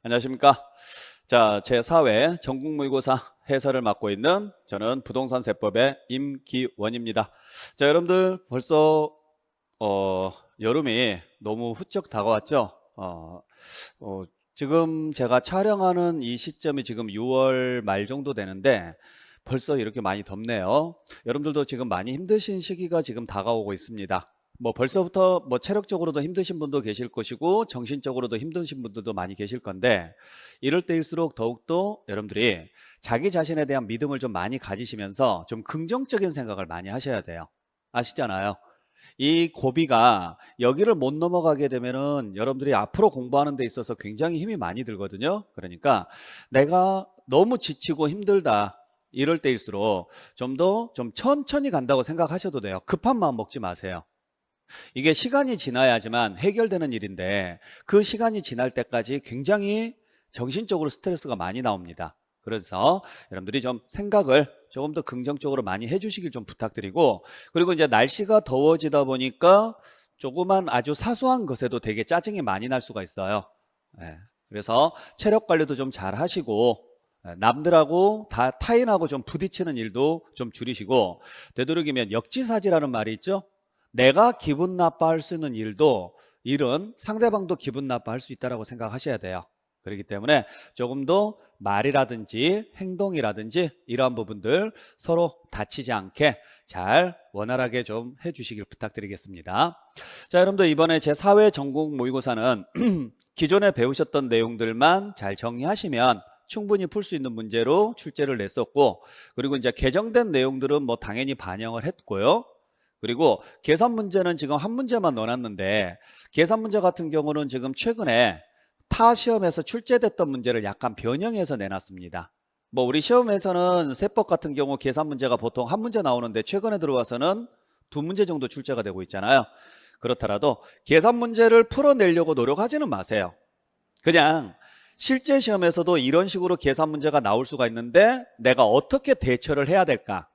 안녕하십니까. 자, 제4회 전국모의고사 해설을 맡고 있는 저는 부동산 세법의 임기원입니다. 자, 여러분들 벌써 여름이 너무 훌쩍 다가왔죠. 지금 제가 촬영하는 이 시점이 지금 6월 말 정도 되는데 벌써 이렇게 많이 덥네요. 여러분들도 지금 많이 힘드신 시기가 지금 다가오고 있습니다. 벌써부터 체력적으로도 힘드신 분도 계실 것이고 정신적으로도 힘드신 분들도 많이 계실 건데, 이럴 때일수록 더욱더 여러분들이 자기 자신에 대한 믿음을 좀 많이 가지시면서 좀 긍정적인 생각을 많이 하셔야 돼요. 아시잖아요. 이 고비가 여기를 못 넘어가게 되면은 여러분들이 앞으로 공부하는 데 있어서 굉장히 힘이 많이 들거든요. 그러니까 내가 너무 지치고 힘들다 이럴 때일수록 좀 천천히 간다고 생각하셔도 돼요. 급한 마음 먹지 마세요. 이게 시간이 지나야지만 해결되는 일인데 그 시간이 지날 때까지 굉장히 정신적으로 스트레스가 많이 나옵니다. 그래서 여러분들이 좀 생각을 조금 더 긍정적으로 많이 해주시길 좀 부탁드리고, 그리고 이제 날씨가 더워지다 보니까 조그만 아주 사소한 것에도 되게 짜증이 많이 날 수가 있어요. 그래서 체력 관리도 좀 잘 하시고, 남들하고 다 타인하고 좀 부딪히는 일도 좀 줄이시고, 되도록이면 역지사지라는 말이 있죠. 내가 기분 나빠할 수 있는 일은 상대방도 기분 나빠할 수 있다고 생각하셔야 돼요. 그렇기 때문에 조금 더 말이라든지 행동이라든지 이러한 부분들 서로 다치지 않게 잘 원활하게 좀 해주시길 부탁드리겠습니다. 자, 여러분들 이번에 제4회 전국 모의고사는 기존에 배우셨던 내용들만 잘 정리하시면 충분히 풀 수 있는 문제로 출제를 냈었고, 그리고 이제 개정된 내용들은 당연히 반영을 했고요. 그리고 계산 문제는 지금 한 문제만 넣어놨는데, 계산 문제 같은 경우는 지금 최근에 타 시험에서 출제됐던 문제를 약간 변형해서 내놨습니다. 우리 시험에서는 세법 같은 경우 계산 문제가 보통 한 문제 나오는데 최근에 들어와서는 두 문제 정도 출제가 되고 있잖아요. 그렇더라도 계산 문제를 풀어내려고 노력하지는 마세요. 그냥 실제 시험에서도 이런 식으로 계산 문제가 나올 수가 있는데 내가 어떻게 대처를 해야 될까?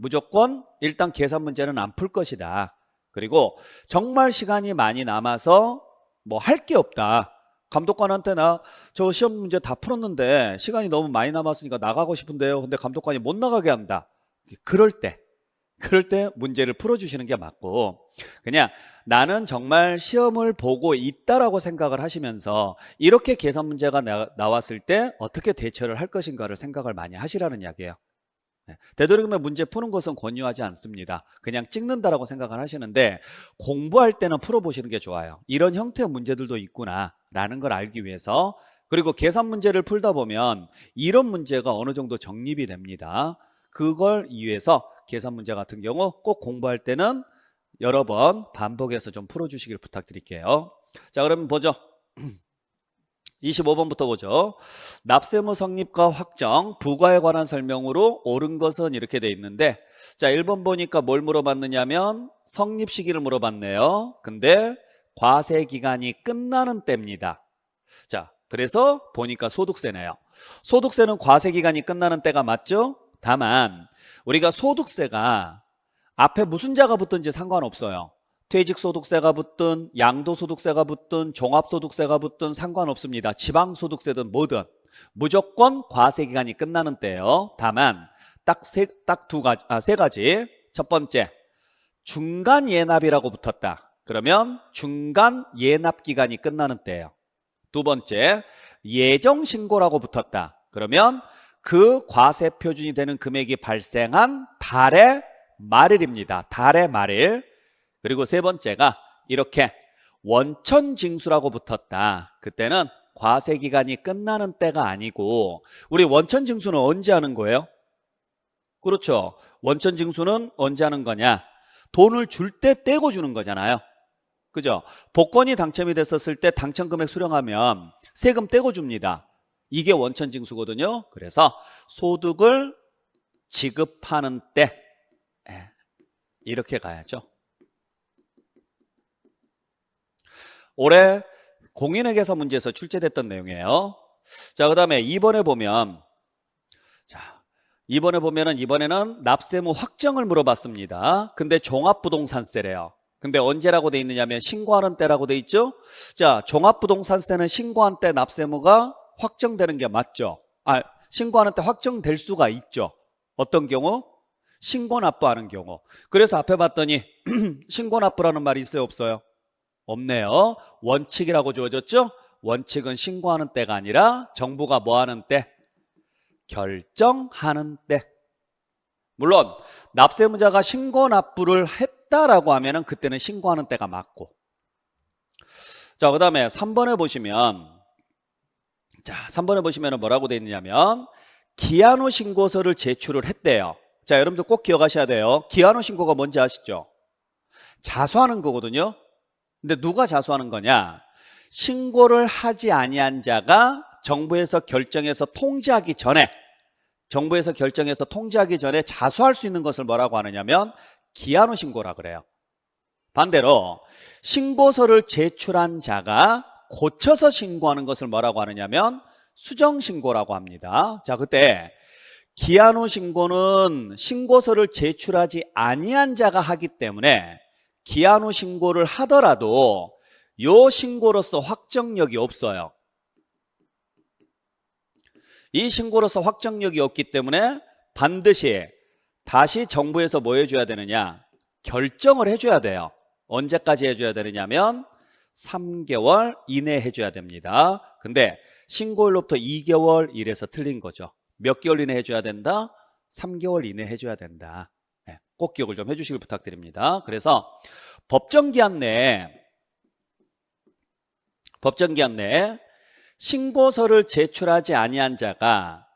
무조건 일단 계산 문제는 안 풀 것이다. 그리고 정말 시간이 많이 남아서 할 게 없다. 감독관한테 나 저 시험 문제 다 풀었는데 시간이 너무 많이 남았으니까 나가고 싶은데요. 근데 감독관이 못 나가게 한다. 그럴 때 문제를 풀어주시는 게 맞고, 그냥 나는 정말 시험을 보고 있다라고 생각을 하시면서 이렇게 계산 문제가 나왔을 때 어떻게 대처를 할 것인가를 생각을 많이 하시라는 이야기예요. 되도록이면 문제 푸는 것은 권유하지 않습니다. 그냥 찍는다라고 생각을 하시는데, 공부할 때는 풀어보시는 게 좋아요. 이런 형태의 문제들도 있구나 라는 걸 알기 위해서. 그리고 계산 문제를 풀다 보면 이런 문제가 어느 정도 정립이 됩니다. 그걸 위해서 계산 문제 같은 경우 꼭 공부할 때는 여러 번 반복해서 좀 풀어주시길 부탁드릴게요. 자, 그러면 보죠. 25번부터 보죠. 납세무 성립과 확정, 부과에 관한 설명으로 옳은 것은 이렇게 돼 있는데, 자, 1번 보니까 뭘 물어봤느냐면 성립 시기를 물어봤네요. 근데 과세 기간이 끝나는 때입니다. 자, 그래서 보니까 소득세네요. 소득세는 과세 기간이 끝나는 때가 맞죠? 다만 우리가 소득세가 앞에 무슨 자가 붙든지 상관없어요. 퇴직소득세가 붙든 양도소득세가 붙든 종합소득세가 붙든 상관없습니다. 지방소득세든 뭐든 무조건 과세기간이 끝나는 때예요. 다만 세 가지. 첫 번째, 중간예납이라고 붙었다. 그러면 중간예납기간이 끝나는 때예요. 두 번째, 예정신고라고 붙었다. 그러면 그 과세 표준이 되는 금액이 발생한 달의 말일입니다. 달의 말일. 그리고 세 번째가 이렇게 원천징수라고 붙었다. 그때는 과세기간이 끝나는 때가 아니고, 우리 원천징수는 언제 하는 거예요? 그렇죠. 원천징수는 언제 하는 거냐? 돈을 줄 때 떼고 주는 거잖아요. 그죠? 복권이 당첨이 됐었을 때 당첨금액 수령하면 세금 떼고 줍니다. 이게 원천징수거든요. 그래서 소득을 지급하는 때 이렇게 가야죠. 올해 공인회계사 문제에서 출제됐던 내용이에요. 자, 그 다음에 2번에 보면, 이번에는 납세무 확정을 물어봤습니다. 근데 종합부동산세래요. 근데 언제라고 돼 있느냐면 신고하는 때라고 돼 있죠. 자, 종합부동산세는 신고한 때 납세무가 확정되는 게 맞죠. 신고하는 때 확정될 수가 있죠. 어떤 경우? 신고 납부하는 경우. 그래서 앞에 봤더니 신고 납부라는 말이 있어요, 없어요? 없네요. 원칙이라고 주어졌죠? 원칙은 신고하는 때가 아니라 정부가 뭐 하는 때? 결정하는 때. 물론 납세무자가 신고 납부를 했다라고 하면은 그때는 신고하는 때가 맞고. 자, 그다음에 3번에 보시면 뭐라고 되어 있느냐면 기한 후 신고서를 제출을 했대요. 자, 여러분들 꼭 기억하셔야 돼요. 기한 후 신고가 뭔지 아시죠? 자수하는 거거든요. 근데 누가 자수하는 거냐? 신고를 하지 아니한 자가 정부에서 결정해서 통지하기 전에 자수할 수 있는 것을 뭐라고 하느냐면 기한 후 신고라 그래요. 반대로 신고서를 제출한 자가 고쳐서 신고하는 것을 뭐라고 하느냐면 수정신고라고 합니다. 자, 그때 기한 후 신고는 신고서를 제출하지 아니한 자가 하기 때문에 기한 후 신고를 하더라도 요 신고로서 확정력이 없어요. 이 신고로서 확정력이 없기 때문에 반드시 다시 정부에서 뭐 해줘야 되느냐? 결정을 해줘야 돼요. 언제까지 해줘야 되느냐면 3개월 이내에 해줘야 됩니다. 근데 신고일로부터 2개월 이래서 틀린 거죠. 몇 개월 이내에 해줘야 된다? 3개월 이내에 해줘야 된다. 네, 꼭 기억을 좀 해주시길 부탁드립니다. 그래서 법정기한 내에 신고서를 제출하지 아니한 자가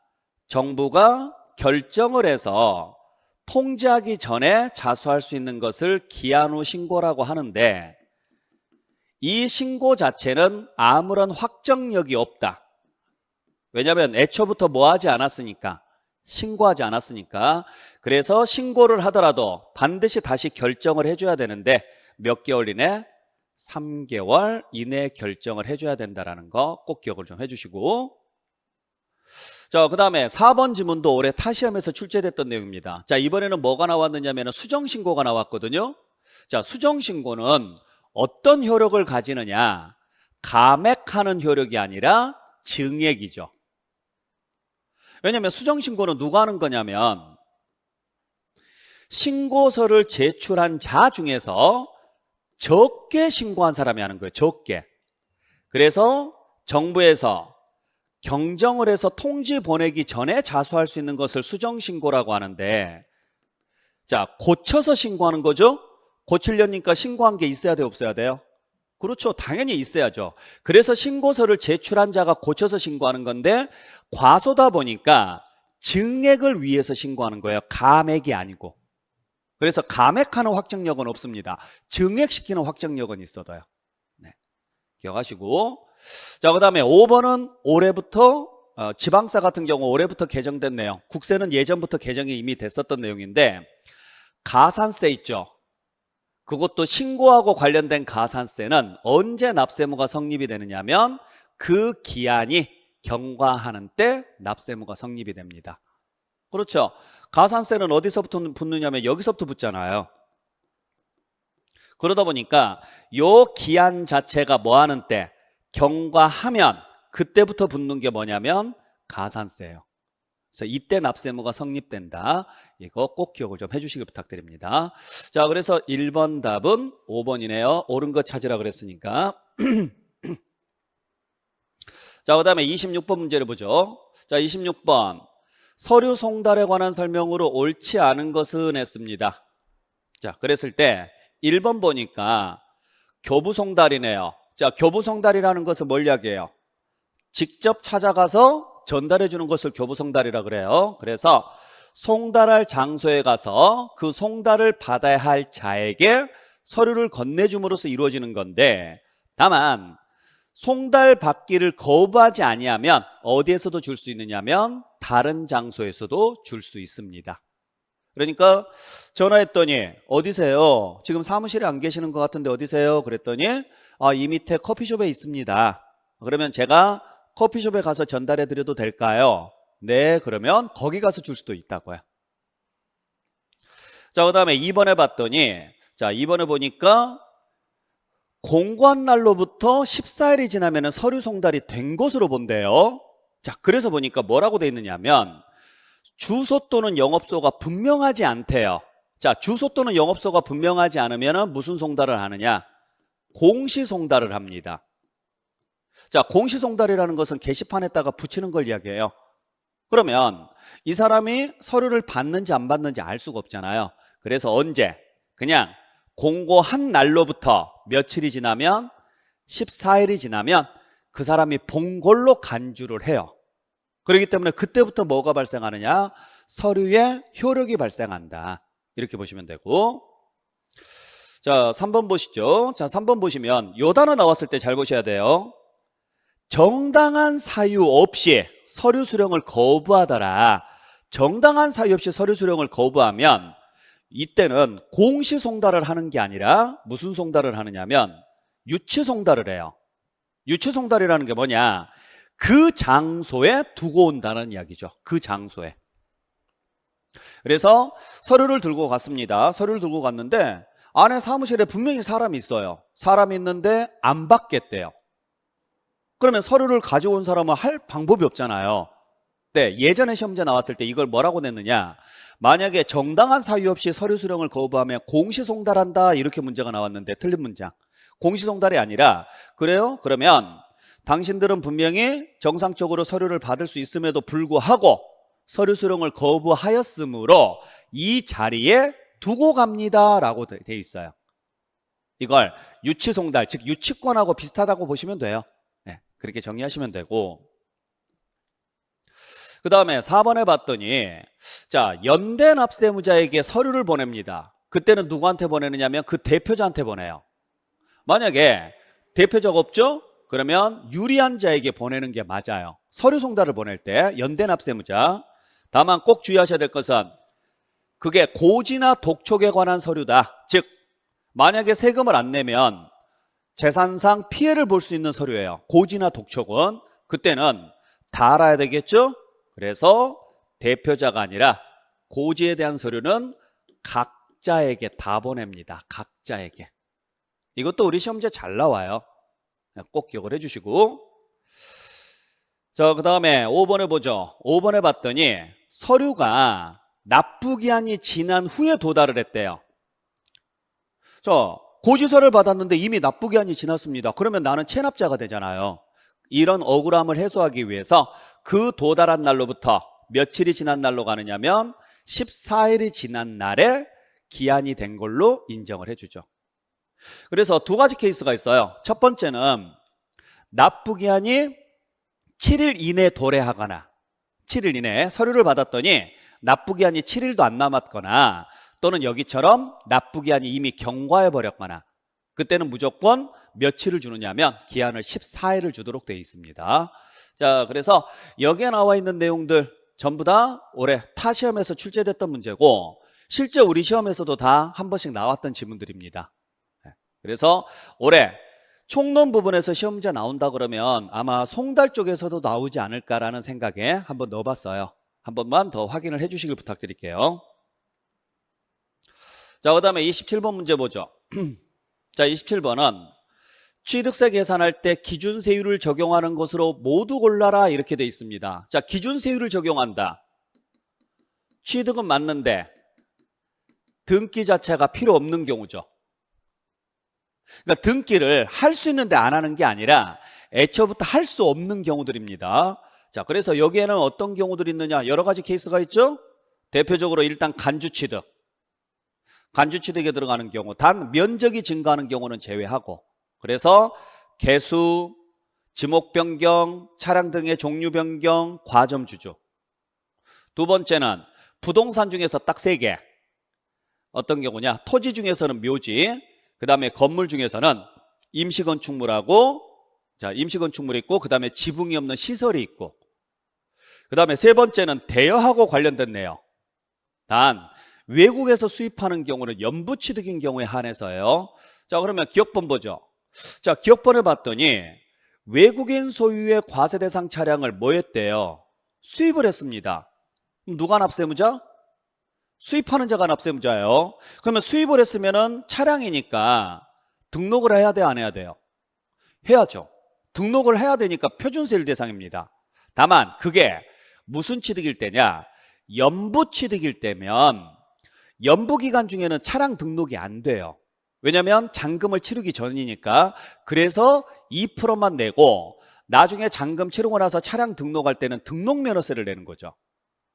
정부가 결정을 해서 통지하기 전에 자수할 수 있는 것을 기한 후 신고라고 하는데 이 신고 자체는 아무런 확정력이 없다. 왜냐하면 애초부터 뭐 하지 않았으니까, 신고하지 않았으니까. 그래서 신고를 하더라도 반드시 다시 결정을 해줘야 되는데 몇 개월 이내? 3개월 이내에 결정을 해줘야 된다는 거 꼭 기억을 좀 해주시고. 자, 그 다음에 4번 지문도 올해 타시험에서 출제됐던 내용입니다. 자, 이번에는 뭐가 나왔느냐면 수정신고가 나왔거든요. 자, 수정신고는 어떤 효력을 가지느냐? 감액하는 효력이 아니라 증액이죠. 왜냐하면 수정신고는 누가 하는 거냐면 신고서를 제출한 자 중에서 적게 신고한 사람이 하는 거예요. 적게. 그래서 정부에서 경정을 해서 통지 보내기 전에 자수할 수 있는 것을 수정신고라고 하는데, 자, 고쳐서 신고하는 거죠. 고치려니까 신고한 게 있어야 돼요, 없어야 돼요? 그렇죠. 당연히 있어야죠. 그래서 신고서를 제출한 자가 고쳐서 신고하는 건데 과소다 보니까 증액을 위해서 신고하는 거예요. 감액이 아니고. 그래서 감액하는 확정력은 없습니다. 증액시키는 확정력은 있어도요. 네, 기억하시고. 자, 그 다음에 5번은 올해부터 지방세 같은 경우 올해부터 개정된 내용. 국세는 예전부터 개정이 이미 됐었던 내용인데 가산세 있죠. 그것도 신고하고 관련된 가산세는 언제 납세무가 성립이 되느냐면 그 기한이 경과하는 때 납세무가 성립이 됩니다. 그렇죠. 가산세는 어디서부터 붙느냐면 여기서부터 붙잖아요. 그러다 보니까 요 기한 자체가 뭐 하는 때? 경과하면 그때부터 붙는 게 뭐냐면 가산세예요. 그래서 이때 납세무가 성립된다. 이거 꼭 기억을 좀 해주시길 부탁드립니다. 자, 그래서 1번 답은 5번이네요. 옳은 거 찾으라 그랬으니까. 자, 그 다음에 26번 문제를 보죠. 자, 26번. 서류 송달에 관한 설명으로 옳지 않은 것은 했습니다. 자, 그랬을 때 1번 보니까 교부 송달이네요. 자, 교부 송달이라는 것은 뭘 이야기해요? 직접 찾아가서 전달해 주는 것을 교부 송달이라 그래요. 그래서 송달할 장소에 가서 그 송달을 받아야 할 자에게 서류를 건네줌으로써 이루어지는 건데, 다만 송달 받기를 거부하지 아니하면 어디에서도 줄 수 있느냐면 다른 장소에서도 줄 수 있습니다. 그러니까 전화했더니 어디세요? 지금 사무실에 안 계시는 것 같은데 어디세요? 그랬더니 이 밑에 커피숍에 있습니다. 그러면 제가 커피숍에 가서 전달해 드려도 될까요? 네, 그러면 거기 가서 줄 수도 있다고요. 자, 그 다음에 2번에 봤더니, 자, 2번에 보니까 공고한 날로부터 14일이 지나면 서류 송달이 된 것으로 본대요. 자, 그래서 보니까 뭐라고 돼 있느냐면 주소 또는 영업소가 분명하지 않대요. 자, 주소 또는 영업소가 분명하지 않으면 무슨 송달을 하느냐? 공시송달을 합니다. 자, 공시송달이라는 것은 게시판에다가 붙이는 걸 이야기해요. 그러면 이 사람이 서류를 받는지 안 받는지 알 수가 없잖아요. 그래서 언제? 그냥 공고한 날로부터 며칠이 지나면 14일이 지나면 그 사람이 본 걸로 간주를 해요. 그렇기 때문에 그때부터 뭐가 발생하느냐? 서류에 효력이 발생한다. 이렇게 보시면 되고. 자, 3번 보시죠. 자, 3번 보시면 요 단어 나왔을 때 잘 보셔야 돼요. 정당한 사유 없이 서류 수령을 거부하더라. 정당한 사유 없이 서류 수령을 거부하면 이때는 공시송달을 하는 게 아니라 무슨 송달을 하느냐면 유치송달을 해요. 유치송달이라는 게 뭐냐? 그 장소에 두고 온다는 이야기죠. 그 장소에. 그래서 서류를 들고 갔습니다. 서류를 들고 갔는데 안에 사무실에 분명히 사람이 있어요. 사람이 있는데 안 받겠대요. 그러면 서류를 가져온 사람은 할 방법이 없잖아요. 네, 예전에 시험제 나왔을 때 이걸 뭐라고 냈느냐? 만약에 정당한 사유 없이 서류 수령을 거부하면 공시송달한다 이렇게 문제가 나왔는데 틀린 문장. 공시송달이 아니라 그래요? 그러면 당신들은 분명히 정상적으로 서류를 받을 수 있음에도 불구하고 서류 수령을 거부하였으므로 이 자리에 두고 갑니다 라고 되어 있어요. 이걸 유치송달, 즉 유치권하고 비슷하다고 보시면 돼요. 네, 그렇게 정리하시면 되고. 그 다음에 4번에 봤더니 자, 연대납세무자에게 서류를 보냅니다. 그때는 누구한테 보내느냐면 그 대표자한테 보내요. 만약에 대표자가 없죠? 그러면 유리한 자에게 보내는 게 맞아요. 서류 송달을 보낼 때 연대납세무자. 다만 꼭 주의하셔야 될 것은 그게 고지나 독촉에 관한 서류다. 즉 만약에 세금을 안 내면 재산상 피해를 볼 수 있는 서류예요. 고지나 독촉은. 그때는 다 알아야 되겠죠? 그래서 대표자가 아니라 고지에 대한 서류는 각자에게 다 보냅니다. 각자에게. 이것도 우리 시험제 잘 나와요. 꼭 기억을 해주시고. 자, 그 다음에 5번에 보죠. 5번에 봤더니 서류가 납부기한이 지난 후에 도달을 했대요. 자, 고지서를 받았는데 이미 납부기한이 지났습니다. 그러면 나는 체납자가 되잖아요. 이런 억울함을 해소하기 위해서 그 도달한 날로부터 며칠이 지난 날로 가느냐면 14일이 지난 날에 기한이 된 걸로 인정을 해주죠. 그래서 두 가지 케이스가 있어요. 첫 번째는 납부기한이 7일 이내에 도래하거나 7일 이내에 서류를 받았더니 납부기한이 7일도 안 남았거나 또는 여기처럼 납부기한이 이미 경과해 버렸거나 그때는 무조건 며칠을 주느냐면 기한을 14일을 주도록 되어 있습니다. 자, 그래서 여기에 나와 있는 내용들 전부 다 올해 타 시험에서 출제됐던 문제고 실제 우리 시험에서도 다 한 번씩 나왔던 지문들입니다. 그래서 올해 총론 부분에서 시험 문제 나온다 그러면 아마 송달 쪽에서도 나오지 않을까라는 생각에 한번 넣어봤어요. 한 번만 더 확인을 해주시길 부탁드릴게요. 자, 그 다음에 27번 문제 보죠. 자, 27번은 취득세 계산할 때 기준세율을 적용하는 것으로 모두 골라라 이렇게 돼 있습니다. 자, 기준세율을 적용한다. 취득은 맞는데 등기 자체가 필요 없는 경우죠. 그러니까 등기를 할 수 있는데 안 하는 게 아니라 애초부터 할 수 없는 경우들입니다. 자, 그래서 여기에는 어떤 경우들이 있느냐? 여러 가지 케이스가 있죠. 대표적으로 일단 간주취득. 간주취득에 들어가는 경우 단 면적이 증가하는 경우는 제외하고 그래서 개수, 지목 변경, 차량 등의 종류 변경, 과점 주주. 두 번째는 부동산 중에서 딱 3개. 어떤 경우냐? 토지 중에서는 묘지, 그 다음에 건물 중에서는 임시건축물하고 자, 임시건축물이 있고 그 다음에 지붕이 없는 시설이 있고 그 다음에 세 번째는 대여하고 관련된 내용. 단 외국에서 수입하는 경우는 연부취득인 경우에 한해서예요. 자, 그러면 기억번 보죠. 자, 기억번을 봤더니 외국인 소유의 과세 대상 차량을 뭐 했대요? 수입을 했습니다. 그럼 누가 납세무자? 수입하는 자가 납세무자예요. 그러면 수입을 했으면은 차량이니까 등록을 해야 돼, 안 해야 돼요? 해야죠. 등록을 해야 되니까 표준세율 대상입니다. 다만 그게 무슨 취득일 때냐? 연부 취득일 때면 연부 기간 중에는 차량 등록이 안 돼요. 왜냐하면 잔금을 치르기 전이니까. 그래서 2%만 내고 나중에 잔금 치르고 나서 차량 등록할 때는 등록면허세를 내는 거죠.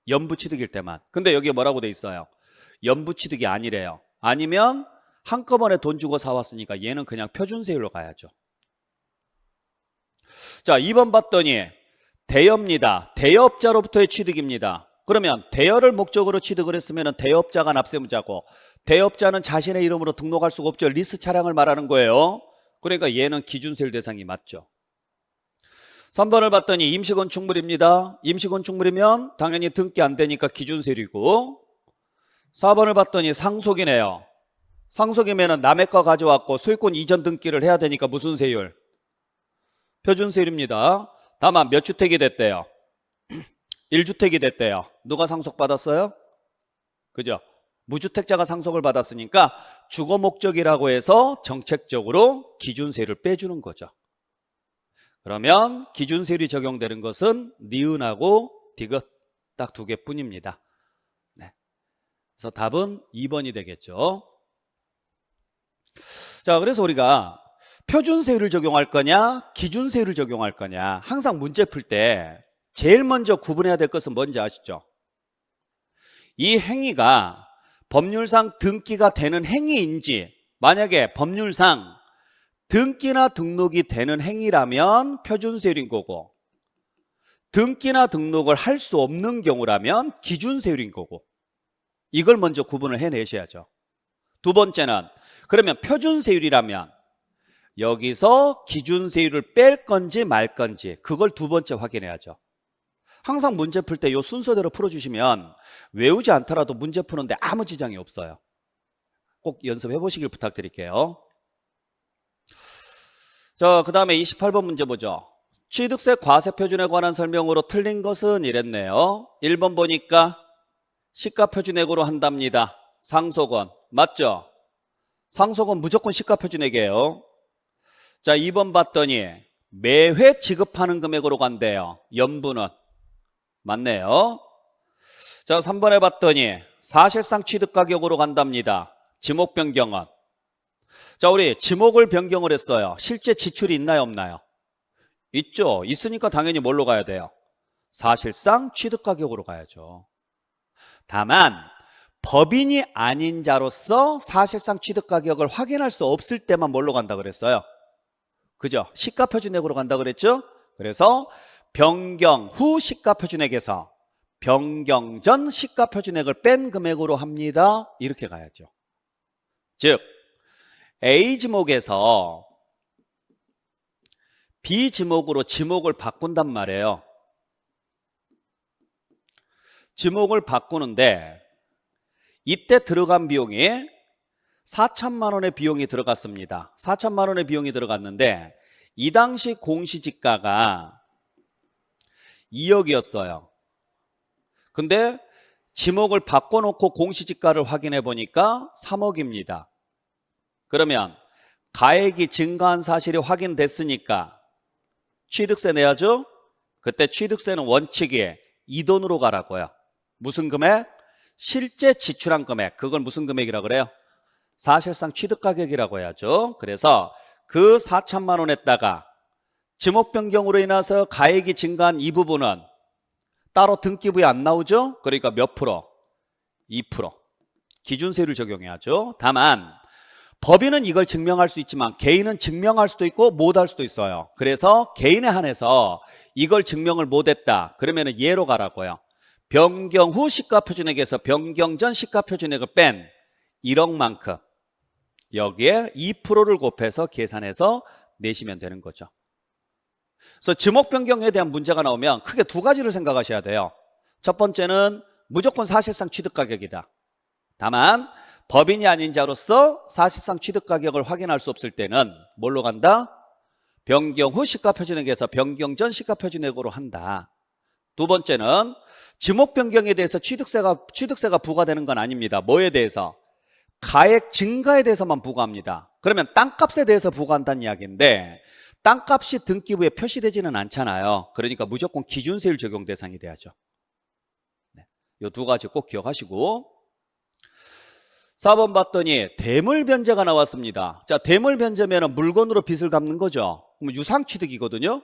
연부 취득일 때만. 근데 여기에 뭐라고 돼 있어요? 연부 취득이 아니래요. 아니면 한꺼번에 돈 주고 사왔으니까 얘는 그냥 표준세율로 가야죠. 자, 2번 봤더니 대여입니다. 대여업자로부터의 취득입니다. 그러면 대여를 목적으로 취득을 했으면 대여업자가 납세무자고, 대여업자는 자신의 이름으로 등록할 수가 없죠. 리스 차량을 말하는 거예요. 그러니까 얘는 기준세율 대상이 맞죠. 3번을 봤더니 임시건축물입니다. 임시건축물이면 당연히 등기 안 되니까 기준세율이고, 4번을 봤더니 상속이네요. 상속이면 남의 거 가져왔고 소유권 이전 등기를 해야 되니까 무슨 세율? 표준세율입니다. 다만 몇 주택이 됐대요? 1주택이 됐대요. 누가 상속받았어요? 그죠? 무주택자가 상속을 받았으니까 주거 목적이라고 해서 정책적으로 기준세율을 빼주는 거죠. 그러면 기준세율이 적용되는 것은 니은하고 디귿 딱 두 개뿐입니다. 네. 그래서 답은 2번이 되겠죠. 자, 그래서 우리가 표준세율을 적용할 거냐 기준세율을 적용할 거냐, 항상 문제 풀 때 제일 먼저 구분해야 될 것은 뭔지 아시죠? 이 행위가 법률상 등기가 되는 행위인지, 만약에 법률상 등기나 등록이 되는 행위라면 표준세율인 거고, 등기나 등록을 할 수 없는 경우라면 기준세율인 거고, 이걸 먼저 구분을 해내셔야죠. 두 번째는 그러면 표준세율이라면 여기서 기준세율을 뺄 건지 말 건지, 그걸 두 번째 확인해야죠. 항상 문제 풀 때 이 순서대로 풀어주시면 외우지 않더라도 문제 푸는데 아무 지장이 없어요. 꼭 연습해 보시길 부탁드릴게요. 자, 그 다음에 28번 문제 보죠. 취득세 과세표준에 관한 설명으로 틀린 것은 이랬네요. 1번 보니까 시가표준액으로 한답니다. 상속원 맞죠? 상속원 무조건 시가표준액이에요. 자, 2번 봤더니 매회 지급하는 금액으로 간대요. 연부는 맞네요. 자, 3번에 봤더니 사실상 취득가격으로 간답니다. 지목 변경은. 자, 우리 지목을 변경을 했어요. 실제 지출이 있나요 없나요? 있죠. 있으니까 당연히 뭘로 가야 돼요? 사실상 취득가격으로 가야죠. 다만 법인이 아닌 자로서 사실상 취득가격을 확인할 수 없을 때만 뭘로 간다 그랬어요? 그죠? 시가표준액으로 간다 그랬죠? 그래서 변경 후 시가표준액에서 변경 전 시가표준액을 뺀 금액으로 합니다. 이렇게 가야죠. 즉 A지목에서 B지목으로 지목을 바꾼단 말이에요. 지목을 바꾸는데 이때 들어간 비용이 4천만 원의 비용이 들어갔습니다. 4천만 원의 비용이 들어갔는데 이 당시 공시지가가 2억이었어요. 근데 지목을 바꿔놓고 공시지가를 확인해 보니까 3억입니다. 그러면 가액이 증가한 사실이 확인됐으니까 취득세 내야죠? 그때 취득세는 원칙이 이 돈으로 가라고요. 무슨 금액? 실제 지출한 금액. 그걸 무슨 금액이라고 그래요? 사실상 취득가격이라고 해야죠. 그래서 그 4천만 원에다가 지목 변경으로 인해서 가액이 증가한 이 부분은 따로 등기부에 안 나오죠? 그러니까 몇 프로? 2%. 기준세율을 적용해야죠. 다만 법인은 이걸 증명할 수 있지만 개인은 증명할 수도 있고 못할 수도 있어요. 그래서 개인에 한해서 이걸 증명을 못했다. 그러면 예로 가라고요. 변경 후 시가표준액에서 변경 전 시가표준액을 뺀 1억만큼 여기에 2%를 곱해서 계산해서 내시면 되는 거죠. 그래서 지목 변경에 대한 문제가 나오면 크게 두 가지를 생각하셔야 돼요. 첫 번째는 무조건 사실상 취득가격이다. 다만 법인이 아닌 자로서 사실상 취득가격을 확인할 수 없을 때는 뭘로 간다? 변경 후 시가표준액에서 변경 전 시가표준액으로 한다. 두 번째는 지목 변경에 대해서 취득세가 부과되는 건 아닙니다. 뭐에 대해서? 가액 증가에 대해서만 부과합니다. 그러면 땅값에 대해서 부과한다는 이야기인데 땅값이 등기부에 표시되지는 않잖아요. 그러니까 무조건 기준세율 적용 대상이 돼야죠. 네. 이 두 가지 꼭 기억하시고 4번 봤더니 대물변제가 나왔습니다. 자, 대물변제면 물건으로 빚을 갚는 거죠. 그럼 유상취득이거든요.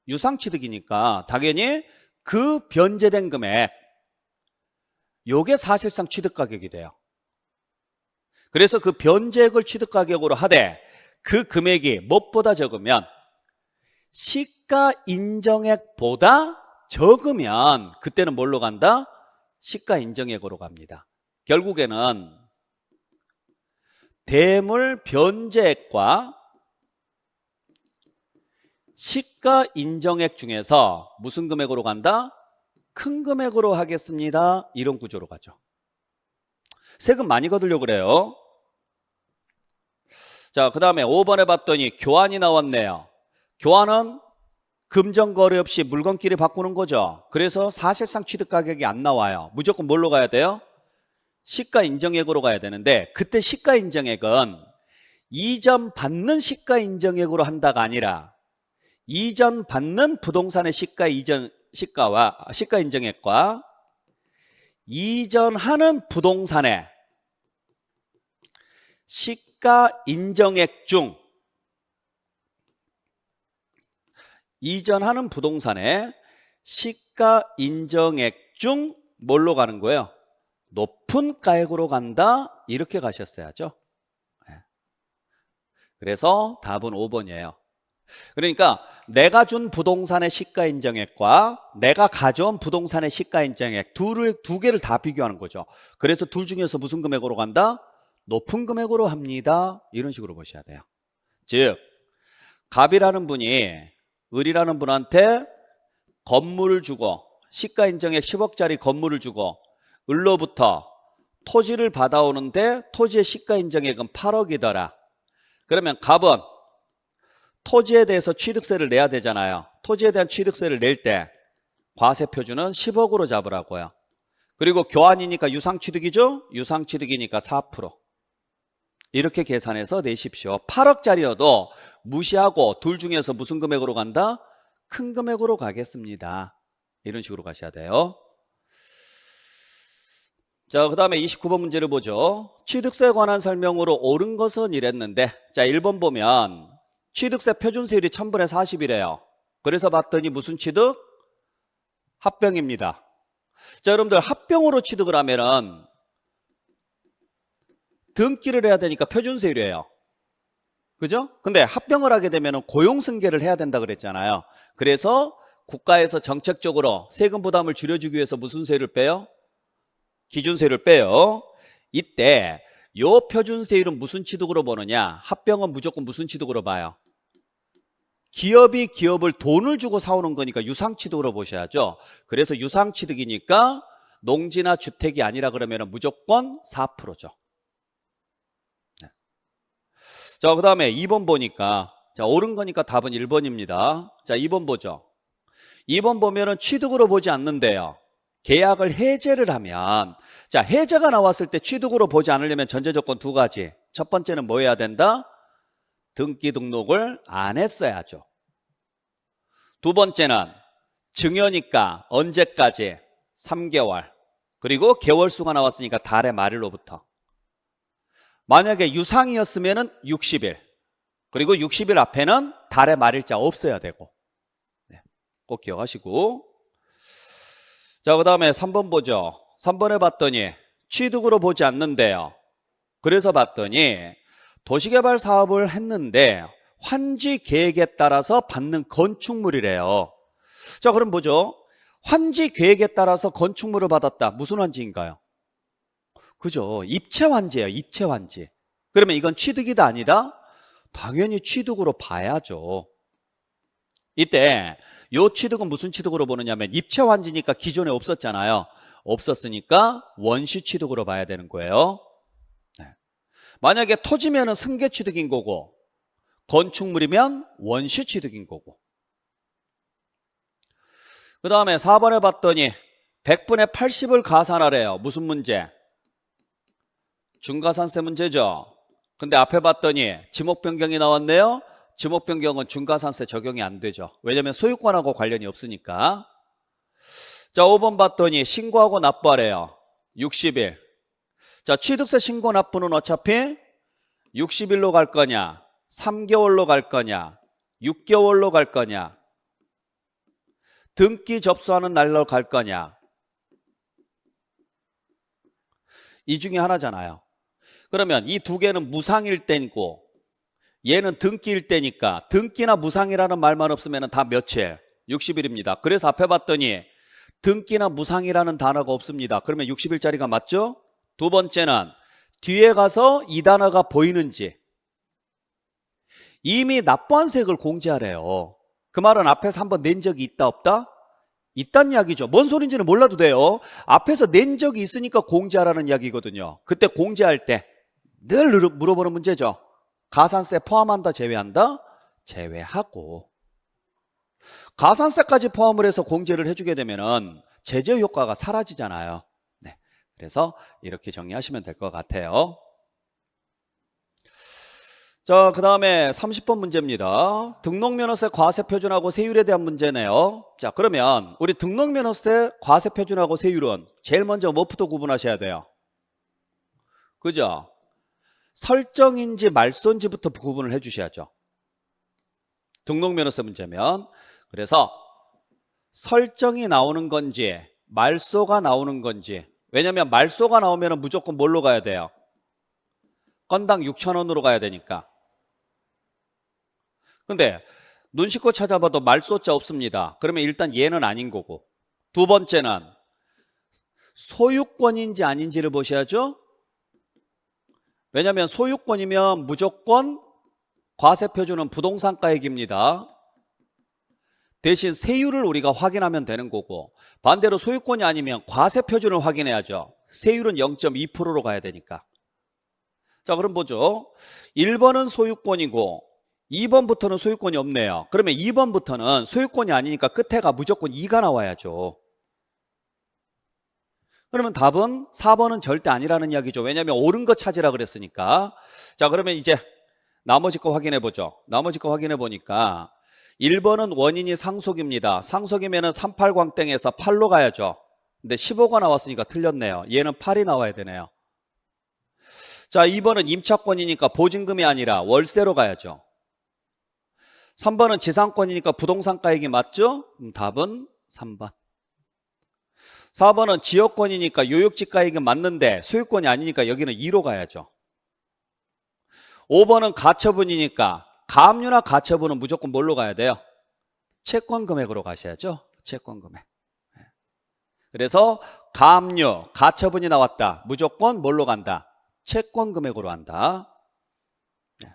유상취득이니까 당연히 그 변제된 금액 요게 사실상 취득가격이 돼요. 그래서 그 변제액을 취득가격으로 하되 그 금액이 무엇보다 적으면 시가 인정액보다 적으면 그때는 뭘로 간다? 시가 인정액으로 갑니다. 결국에는 대물 변제액과 시가 인정액 중에서 무슨 금액으로 간다? 큰 금액으로 하겠습니다. 이런 구조로 가죠. 세금 많이 거두려고 그래요. 자, 그 다음에 5번에 봤더니 교환이 나왔네요. 교환은 금전거래 없이 물건끼리 바꾸는 거죠. 그래서 사실상 취득가격이 안 나와요. 무조건 뭘로 가야 돼요? 시가 인정액으로 가야 되는데 그때 시가 인정액은 이전 받는 시가 인정액으로 한다가 아니라 이전 받는 부동산의 시가 인정액과 이전하는 부동산의 시가 인정액 중 이전하는 부동산의 시가 인정액 중 뭘로 가는 거예요? 높은 가액으로 간다 이렇게 가셨어야죠. 그래서 답은 5번이에요. 그러니까 내가 준 부동산의 시가 인정액과 내가 가져온 부동산의 시가 인정액 두 개를 다 비교하는 거죠. 그래서 둘 중에서 무슨 금액으로 간다? 높은 금액으로 합니다. 이런 식으로 보셔야 돼요. 즉 갑이라는 분이 을이라는 분한테 건물을 주고 시가 인정액 10억짜리 건물을 주고 을로부터 토지를 받아오는데 토지의 시가 인정액은 8억이더라. 그러면 갑은 토지에 대해서 취득세를 내야 되잖아요. 토지에 대한 취득세를 낼 때 과세표준은 10억으로 잡으라고요. 그리고 교환이니까 유상취득이죠? 유상취득이니까 4%. 이렇게 계산해서 내십시오. 8억짜리여도 무시하고 둘 중에서 무슨 금액으로 간다? 큰 금액으로 가겠습니다. 이런 식으로 가셔야 돼요. 자, 그 다음에 29번 문제를 보죠. 취득세에 관한 설명으로 옳은 것은 이랬는데 자, 1번 보면 취득세 표준세율이 1000분의 40이래요. 그래서 봤더니 무슨 취득? 합병입니다. 자, 여러분들 합병으로 취득을 하면은 등기를 해야 되니까 표준세율이에요. 그죠? 근데 합병을 하게 되면 고용승계를 해야 된다 그랬잖아요. 그래서 국가에서 정책적으로 세금 부담을 줄여주기 위해서 무슨 세율을 빼요? 기준세율을 빼요. 이때 요 표준세율은 무슨 취득으로 보느냐? 합병은 무조건 무슨 취득으로 봐요? 기업이 기업을 돈을 주고 사오는 거니까 유상취득으로 보셔야죠. 그래서 유상취득이니까 농지나 주택이 아니라 그러면 무조건 4%죠. 자, 그 다음에 2번 보니까 자, 옳은 거니까 답은 1번입니다. 자, 2번 보죠. 2번 보면은 취득으로 보지 않는데요. 계약을 해제를 하면 자, 해제가 나왔을 때 취득으로 보지 않으려면 전제 조건 두 가지. 첫 번째는 뭐 해야 된다? 등기 등록을 안 했어야죠. 두 번째는 증여니까 언제까지? 3개월. 그리고 개월수가 나왔으니까 달의 말일로부터. 만약에 유상이었으면 60일. 그리고 60일 앞에는 달의 말일자 없어야 되고. 네, 꼭 기억하시고. 자, 그 다음에 3번 보죠. 3번에 봤더니 취득으로 보지 않는데요. 그래서 봤더니 도시개발 사업을 했는데 환지 계획에 따라서 받는 건축물이래요. 자, 그럼 보죠. 환지 계획에 따라서 건축물을 받았다. 무슨 환지인가요? 그죠? 입체환지예요. 입체환지. 그러면 이건 취득이다 아니다? 당연히 취득으로 봐야죠. 이때 요 취득은 무슨 취득으로 보느냐면 입체환지니까 기존에 없었잖아요. 없었으니까 원시취득으로 봐야 되는 거예요. 네. 만약에 토지면은 승계취득인 거고 건축물이면 원시취득인 거고. 그 다음에 4번에 봤더니 100분의 80을 가산하래요. 무슨 문제? 중과산세 문제죠. 근데 앞에 봤더니 지목 변경이 나왔네요. 지목 변경은 중과산세 적용이 안 되죠. 왜냐면 소유권하고 관련이 없으니까. 자, 5번 봤더니 신고하고 납부하래요. 60일. 자, 취득세 신고 납부는 어차피 60일로 갈 거냐, 3개월로 갈 거냐, 6개월로 갈 거냐, 등기 접수하는 날로 갈 거냐. 이 중에 하나잖아요. 그러면 이 두 개는 무상일 때이고 얘는 등기일 때니까 등기나 무상이라는 말만 없으면 다 며칠? 60일입니다. 그래서 앞에 봤더니 등기나 무상이라는 단어가 없습니다. 그러면 60일짜리가 맞죠? 두 번째는 뒤에 가서 이 단어가 보이는지. 이미 납부한 세액을 공제하래요. 그 말은 앞에서 한번 낸 적이 있다 없다? 있다는 이야기죠. 뭔 소린지는 몰라도 돼요. 앞에서 낸 적이 있으니까 공제하라는 이야기거든요. 그때 공제할 때 늘 물어보는 문제죠. 가산세 포함한다 제외한다? 제외하고. 가산세까지 포함을 해서 공제를 해주게 되면은 제재 효과가 사라지잖아요. 네, 그래서 이렇게 정리하시면 될 것 같아요. 자, 그 다음에 30번 문제입니다. 등록면허세 과세표준하고 세율에 대한 문제네요. 자, 그러면 우리 등록면허세 과세표준하고 세율은 제일 먼저 뭐부터 구분하셔야 돼요? 그죠? 설정인지 말소인지부터 구분을 해 주셔야죠. 등록면허세 문제면. 그래서 설정이 나오는 건지 말소가 나오는 건지. 왜냐면 말소가 나오면 무조건 뭘로 가야 돼요? 건당 6,000원으로 가야 되니까. 근데 눈 씻고 찾아봐도 말소자 없습니다. 그러면 일단 얘는 아닌 거고. 두 번째는 소유권인지 아닌지를 보셔야죠. 왜냐하면 소유권이면 무조건 과세표준은 부동산가액입니다. 대신 세율을 우리가 확인하면 되는 거고, 반대로 소유권이 아니면 과세표준을 확인해야죠. 세율은 0.2%로 가야 되니까. 자, 그럼 보죠. 1번은 소유권이고 2번부터는 소유권이 없네요. 그러면 2번부터는 소유권이 아니니까 끝에가 무조건 2가 나와야죠. 그러면 답은 4번은 절대 아니라는 이야기죠. 왜냐하면 옳은 거 찾으라 그랬으니까. 자, 그러면 이제 나머지 거 확인해 보죠. 나머지 거 확인해 보니까 1번은 원인이 상속입니다. 상속이면 38광땡에서 8로 가야죠. 근데 15가 나왔으니까 틀렸네요. 얘는 8이 나와야 되네요. 자, 2번은 임차권이니까 보증금이 아니라 월세로 가야죠. 3번은 지상권이니까 부동산가액이 맞죠? 답은 3번. 4번은 지역권이니까 요역지가액이 맞는데 소유권이 아니니까 여기는 2로 가야죠. 5번은 가처분이니까 가압류나 가처분은 무조건 뭘로 가야 돼요? 채권금액으로 가셔야죠. 채권금액. 그래서 가압류, 가처분이 나왔다. 무조건 뭘로 간다? 채권금액으로 한다.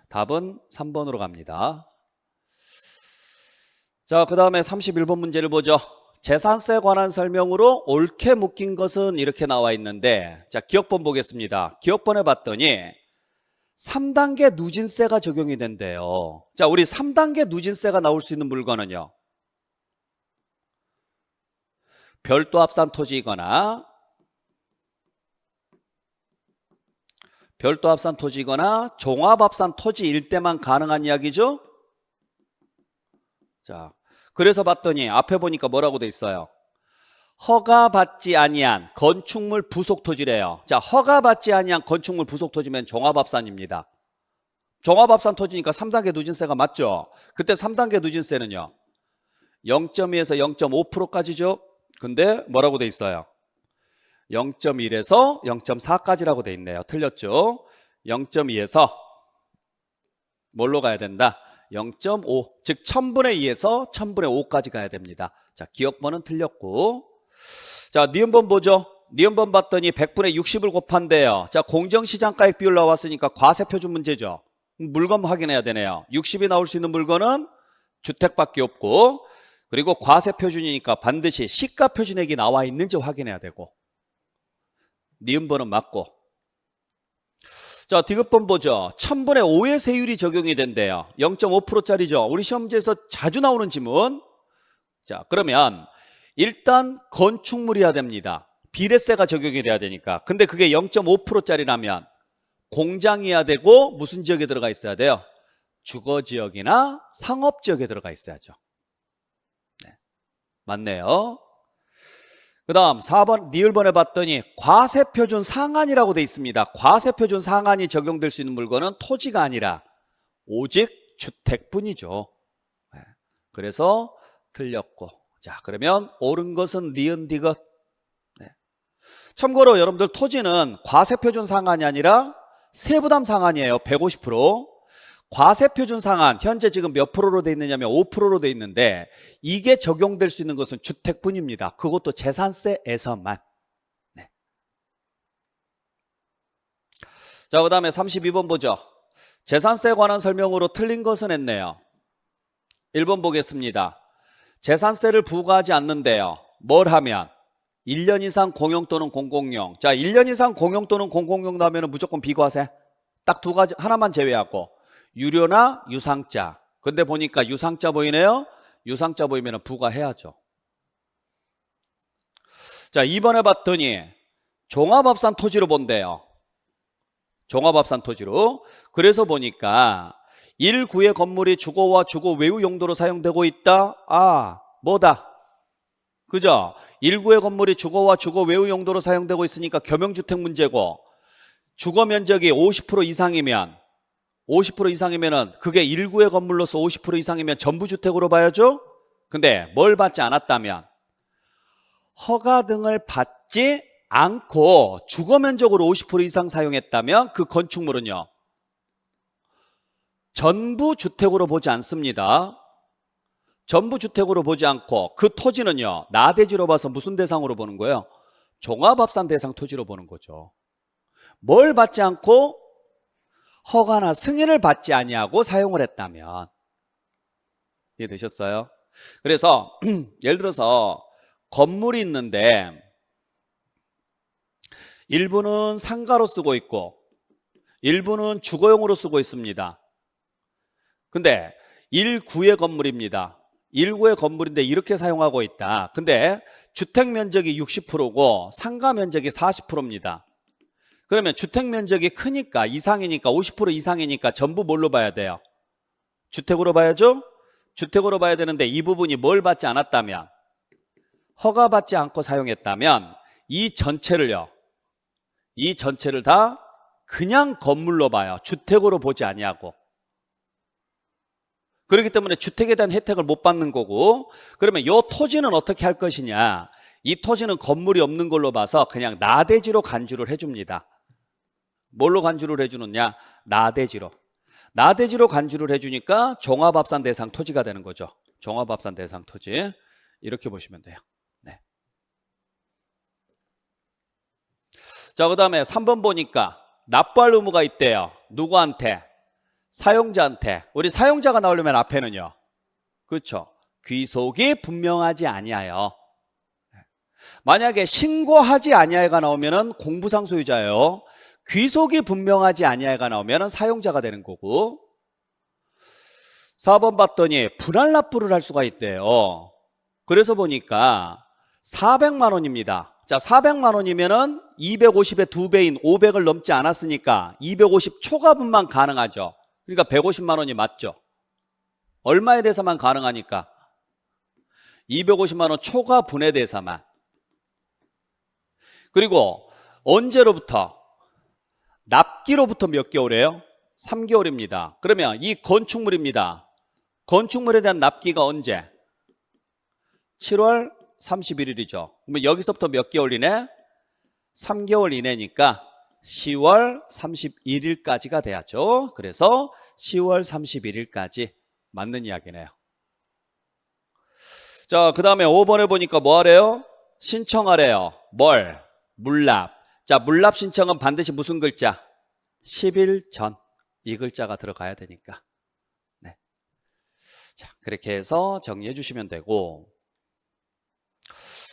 답은 3번으로 갑니다. 자, 그 다음에 31번 문제를 보죠. 재산세에 관한 설명으로 옳게 묶인 것은 이렇게 나와 있는데, 자, 기억본 보겠습니다. 기억본에 봤더니 3단계 누진세가 적용이 된대요. 자, 우리 3단계 누진세가 나올 수 있는 물건은요, 별도 합산 토지이거나 종합 합산 토지일 때만 가능한 이야기죠. 자, 그래서 봤더니 앞에 보니까 뭐라고 돼 있어요? 허가받지 아니한 건축물 부속 토지래요. 자, 허가받지 아니한 건축물 부속 토지면 종합합산입니다. 종합합산 토지니까 3단계 누진세가 맞죠? 그때 3단계 누진세는요, 0.2에서 0.5%까지죠. 근데 뭐라고 돼 있어요? 0.1에서 0.4까지라고 돼 있네요. 틀렸죠? 0.2에서 뭘로 가야 된다? 0.5, 즉 1000분의 2에서 1000분의 5까지 가야 됩니다. 자, 기억번은 틀렸고. 자, 니은번 보죠. 니은번 봤더니 100분의 60을 곱한대요. 자, 공정시장가액 비율 나왔으니까 과세표준 문제죠. 물건 확인해야 되네요. 60이 나올 수 있는 물건은 주택밖에 없고, 그리고 과세표준이니까 반드시 시가표준액이 나와 있는지 확인해야 되고. 니은번은 맞고. 자, 디귿번 보죠. 1000분의 5의 세율이 적용이 된대요. 0.5%짜리죠. 우리 시험지에서 자주 나오는 지문. 자, 그러면 일단 건축물이어야 됩니다. 비례세가 적용이 돼야 되니까. 근데 그게 0.5%짜리라면 공장이어야 되고 무슨 지역에 들어가 있어야 돼요? 주거지역이나 상업지역에 들어가 있어야죠. 네. 맞네요. 그 다음 4번 니을번에 봤더니 과세표준 상한이라고 돼 있습니다. 과세표준 상한이 적용될 수 있는 물건은 토지가 아니라 오직 주택뿐이죠. 네. 그래서 틀렸고, 자 그러면 옳은 것은 니은 디귿. 네. 참고로 여러분들 토지는 과세표준 상한이 아니라 세부담 상한이에요. 150%. 과세표준 상한 현재 지금 몇 프로로 돼 있느냐면 5%로 돼 있는데 이게 적용될 수 있는 것은 주택뿐입니다. 그것도 재산세에서만. 네. 자, 그 다음에 32번 보죠. 재산세에 관한 설명으로 틀린 것은 했네요. 1번 보겠습니다. 재산세를 부과하지 않는데요. 뭘 하면? 1년 이상 공용 또는 공공용. 자, 1년 이상 공용 또는 공공용 나오면 무조건 비과세. 딱 두 가지, 하나만 제외하고 유료나 유상자. 근데 보니까 유상자 보이네요. 유상자 보이면 부과해야죠. 자, 2번에 봤더니 종합합산 토지로 본대요. 종합합산 토지로. 그래서 보니까 1구의 건물이 주거와 주거 외유 용도로 사용되고 있다. 아, 뭐다? 그죠? 1구의 건물이 주거와 주거 외유 용도로 사용되고 있으니까 겸용주택 문제고, 주거 면적이 50% 이상이면 50% 이상이면은 그게 1구의 건물로서 50% 이상이면 전부 주택으로 봐야죠. 근데 뭘 받지 않았다면, 허가 등을 받지 않고 주거 면적으로 50% 이상 사용했다면 그 건축물은요 전부 주택으로 보지 않습니다. 전부 주택으로 보지 않고 그 토지는요 나대지로 봐서 무슨 대상으로 보는 거예요? 종합합산 대상 토지로 보는 거죠. 뭘 받지 않고 허가나 승인을 받지 아니하고 사용을 했다면. 이해되셨어요? 그래서 예를 들어서 건물이 있는데 일부는 상가로 쓰고 있고 일부는 주거용으로 쓰고 있습니다. 근데 1구의 건물입니다. 1구의 건물인데 이렇게 사용하고 있다. 근데 주택 면적이 60%고 상가 면적이 40%입니다. 그러면 주택 면적이 크니까 이상이니까 50% 이상이니까 전부 뭘로 봐야 돼요? 주택으로 봐야죠? 주택으로 봐야 되는데 이 부분이 뭘 받지 않았다면, 허가받지 않고 사용했다면 이 전체를요, 이 전체를 다 그냥 건물로 봐요. 주택으로 보지 아니하고. 그렇기 때문에 주택에 대한 혜택을 못 받는 거고, 그러면 이 토지는 어떻게 할 것이냐, 이 토지는 건물이 없는 걸로 봐서 그냥 나대지로 간주를 해줍니다. 뭘로 간주를 해주느냐? 나대지로. 나대지로 간주를 해주니까 종합합산 대상 토지가 되는 거죠. 종합합산 대상 토지. 이렇게 보시면 돼요. 네. 자, 그 다음에 3번 보니까 납부할 의무가 있대요. 누구한테? 사용자한테. 우리 사용자가 나오려면 앞에는요, 그렇죠, 귀속이 분명하지 아니하여. 만약에 신고하지 아니하여가 나오면은 공부상 소유자예요. 귀속이 분명하지 아니하여가 나오면은 사용자가 되는 거고. 4번 봤더니 분할 납부를 할 수가 있대요. 그래서 보니까 400만 원입니다. 자, 400만 원이면은 250의 2배인 500을 넘지 않았으니까 250 초과분만 가능하죠. 그러니까 150만 원이 맞죠. 얼마에 대해서만 가능하니까 250만 원 초과분에 대해서만. 그리고 언제로부터? 납기로부터 몇 개월이에요? 3개월입니다. 그러면 이 건축물입니다. 건축물에 대한 납기가 언제? 7월 31일이죠. 그러면 여기서부터 몇 개월 이내? 3개월 이내니까 10월 31일까지가 돼야죠. 그래서 10월 31일까지 맞는 이야기네요. 자, 그 다음에 5번에 보니까 뭐 하래요? 신청하래요. 뭘? 물납. 자, 물납 신청은 반드시 무슨 글자? 10일 전. 이 글자가 들어가야 되니까. 네. 자, 그렇게 해서 정리해 주시면 되고.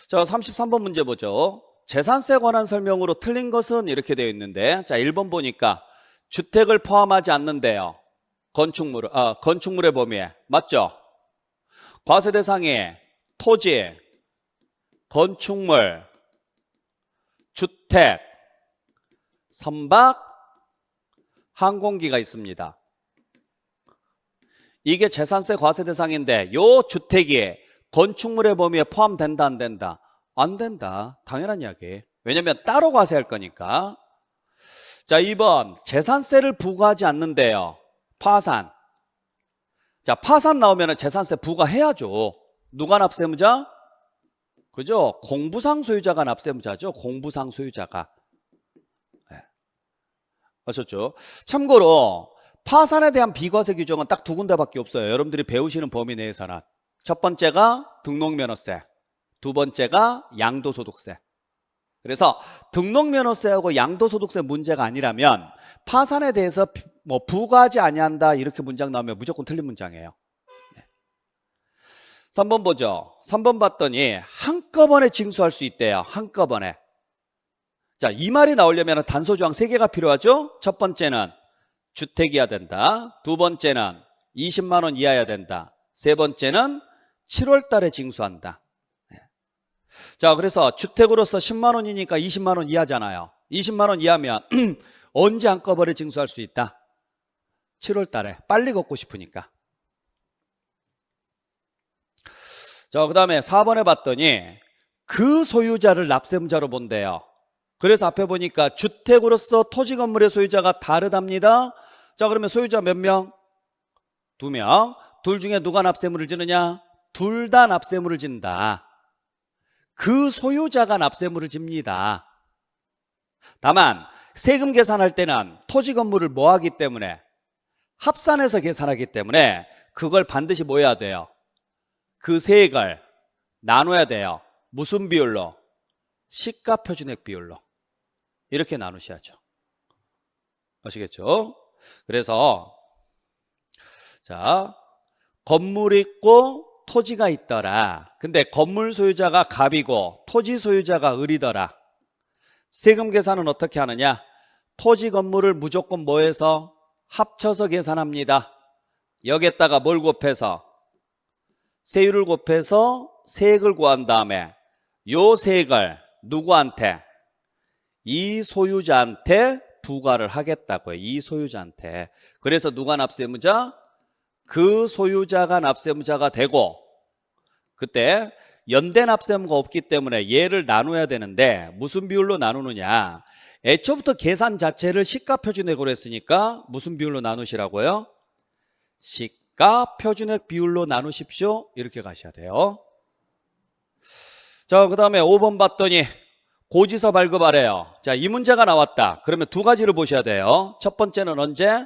자, 33번 문제 보죠. 재산세에 관한 설명으로 틀린 것은 이렇게 되어 있는데, 자, 1번 보니까 주택을 포함하지 않는데요. 건축물의 범위에. 맞죠? 과세 대상이 토지, 건축물, 주택, 선박, 항공기가 있습니다. 이게 재산세 과세 대상인데 요 주택이 건축물의 범위에 포함된다 안 된다? 안 된다. 당연한 이야기. 왜냐면 따로 과세할 거니까. 자, 2번 재산세를 부과하지 않는데요. 파산. 자, 파산 나오면 재산세 부과해야죠. 누가 납세무자? 그죠? 공부상 소유자가 납세무자죠. 공부상 소유자가. 네. 아셨죠? 참고로 파산에 대한 비과세 규정은 딱 두 군데밖에 없어요. 여러분들이 배우시는 범위 내에서는. 첫 번째가 등록면허세, 두 번째가 양도소득세. 그래서 등록면허세하고 양도소득세 문제가 아니라면 파산에 대해서 뭐 부과하지 아니한다 이렇게 문장 나오면 무조건 틀린 문장이에요. 3번 보죠. 3번 봤더니 한꺼번에 징수할 수 있대요. 한꺼번에. 자, 이 말이 나오려면 단서조항 3개가 필요하죠. 첫 번째는 주택이어야 된다. 두 번째는 20만 원 이하여야 된다. 세 번째는 7월 달에 징수한다. 자, 그래서 주택으로서 10만 원이니까 20만 원 이하잖아요. 20만 원 이하면 언제 한꺼번에 징수할 수 있다? 7월 달에. 빨리 걷고 싶으니까. 자, 그 다음에 4번에 봤더니 그 소유자를 납세무자로 본대요. 그래서 앞에 보니까 주택으로서 토지 건물의 소유자가 다르답니다. 자, 그러면 소유자 몇 명? 2명. 둘 중에 누가 납세물을 지느냐? 둘 다 납세물을 진다. 그 소유자가 납세물을 집니다. 다만 세금 계산할 때는 토지 건물을 뭐 하기 때문에 합산해서 계산하기 때문에 그걸 반드시 뭐 해야 돼요? 그 세액을 나눠야 돼요. 무슨 비율로? 시가표준액 비율로. 이렇게 나누셔야죠. 아시겠죠? 그래서 자, 건물 있고 토지가 있더라. 근데 건물 소유자가 갑이고 토지 소유자가 을이더라. 세금 계산은 어떻게 하느냐? 토지 건물을 무조건 뭐 해서? 합쳐서 계산합니다. 여기에다가 뭘 곱해서? 세율을 곱해서 세액을 구한 다음에 요 세액을 누구한테? 이 소유자한테 부과를 하겠다고요. 이 소유자한테. 그래서 누가 납세무자? 그 소유자가 납세무자가 되고, 그때 연대 납세무가 없기 때문에 얘를 나눠야 되는데 무슨 비율로 나누느냐? 애초부터 계산 자체를 시가표준액으로 했으니까 무슨 비율로 나누시라고요? 시가표준액 비율로 나누십시오. 이렇게 가셔야 돼요. 자, 그 다음에 5번 봤더니 고지서 발급하래요. 자, 이 문제가 나왔다. 그러면 두 가지를 보셔야 돼요. 첫 번째는 언제?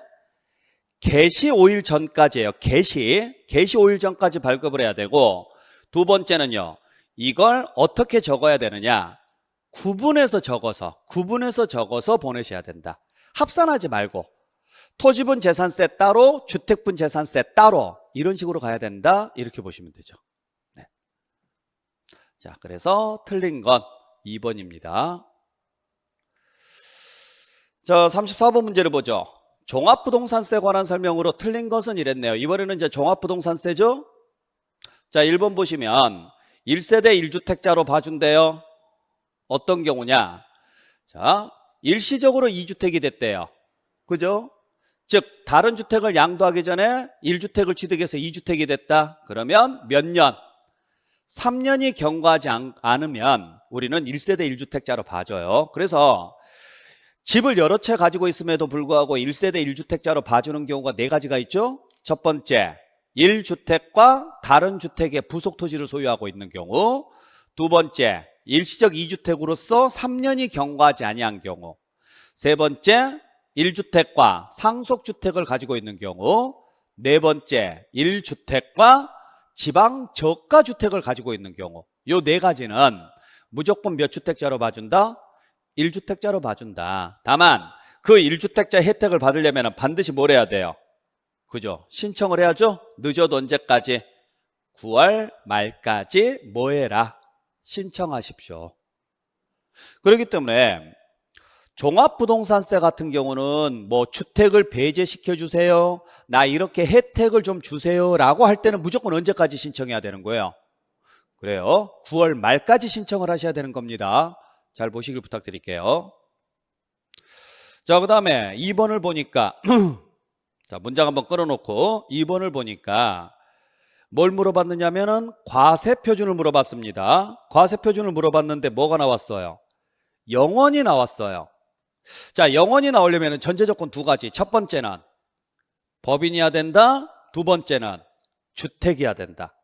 개시 5일 전까지예요. 개시 5일 전까지 발급을 해야 되고, 두 번째는요, 이걸 어떻게 적어야 되느냐? 구분해서 적어서 보내셔야 된다. 합산하지 말고 토지분 재산세 따로, 주택분 재산세 따로 이런 식으로 가야 된다. 이렇게 보시면 되죠. 네. 자, 그래서 틀린 건 2번입니다. 자, 34번 문제를 보죠. 종합부동산세 관한 설명으로 틀린 것은 이랬네요. 이번에는 이제 종합부동산세죠. 자, 1번 보시면 1세대 1주택자로 봐준대요. 어떤 경우냐? 자, 일시적으로 2주택이 됐대요. 그죠? 즉 다른 주택을 양도하기 전에 1주택을 취득해서 2주택이 됐다. 그러면 몇 년? 3년이 경과하지 않으면 우리는 1세대 1주택자로 봐줘요. 그래서 집을 여러 채 가지고 있음에도 불구하고 1세대 1주택자로 봐주는 경우가 4가지가 있죠. 첫 번째, 1주택과 다른 주택의 부속 토지를 소유하고 있는 경우. 두 번째, 일시적 2주택으로서 3년이 경과하지 아니한 경우. 세 번째, 1주택과 상속주택을 가지고 있는 경우. 네 번째, 1주택과 지방 저가주택을 가지고 있는 경우. 요 4가지는 무조건 몇 주택자로 봐준다? 1주택자로 봐준다. 다만 그 1주택자 혜택을 받으려면 반드시 뭘 해야 돼요? 그죠? 신청을 해야죠? 늦어도 언제까지? 9월 말까지 뭐 해라? 신청하십시오. 그렇기 때문에 종합부동산세 같은 경우는 뭐 주택을 배제시켜 주세요, 나 이렇게 혜택을 좀 주세요 라고 할 때는 무조건 언제까지 신청해야 되는 거예요? 그래요. 9월 말까지 신청을 하셔야 되는 겁니다. 잘 보시길 부탁드릴게요. 자, 그 다음에 2번을 보니까 자, 문장 한번 끌어놓고 2번을 보니까 뭘 물어봤느냐면은 과세표준을 물어봤습니다. 과세표준을 물어봤는데 뭐가 나왔어요? 영원이 나왔어요. 자, 영원이 나오려면 전제 조건 두 가지. 첫 번째는 법인이어야 된다. 두 번째는 주택이어야 된다.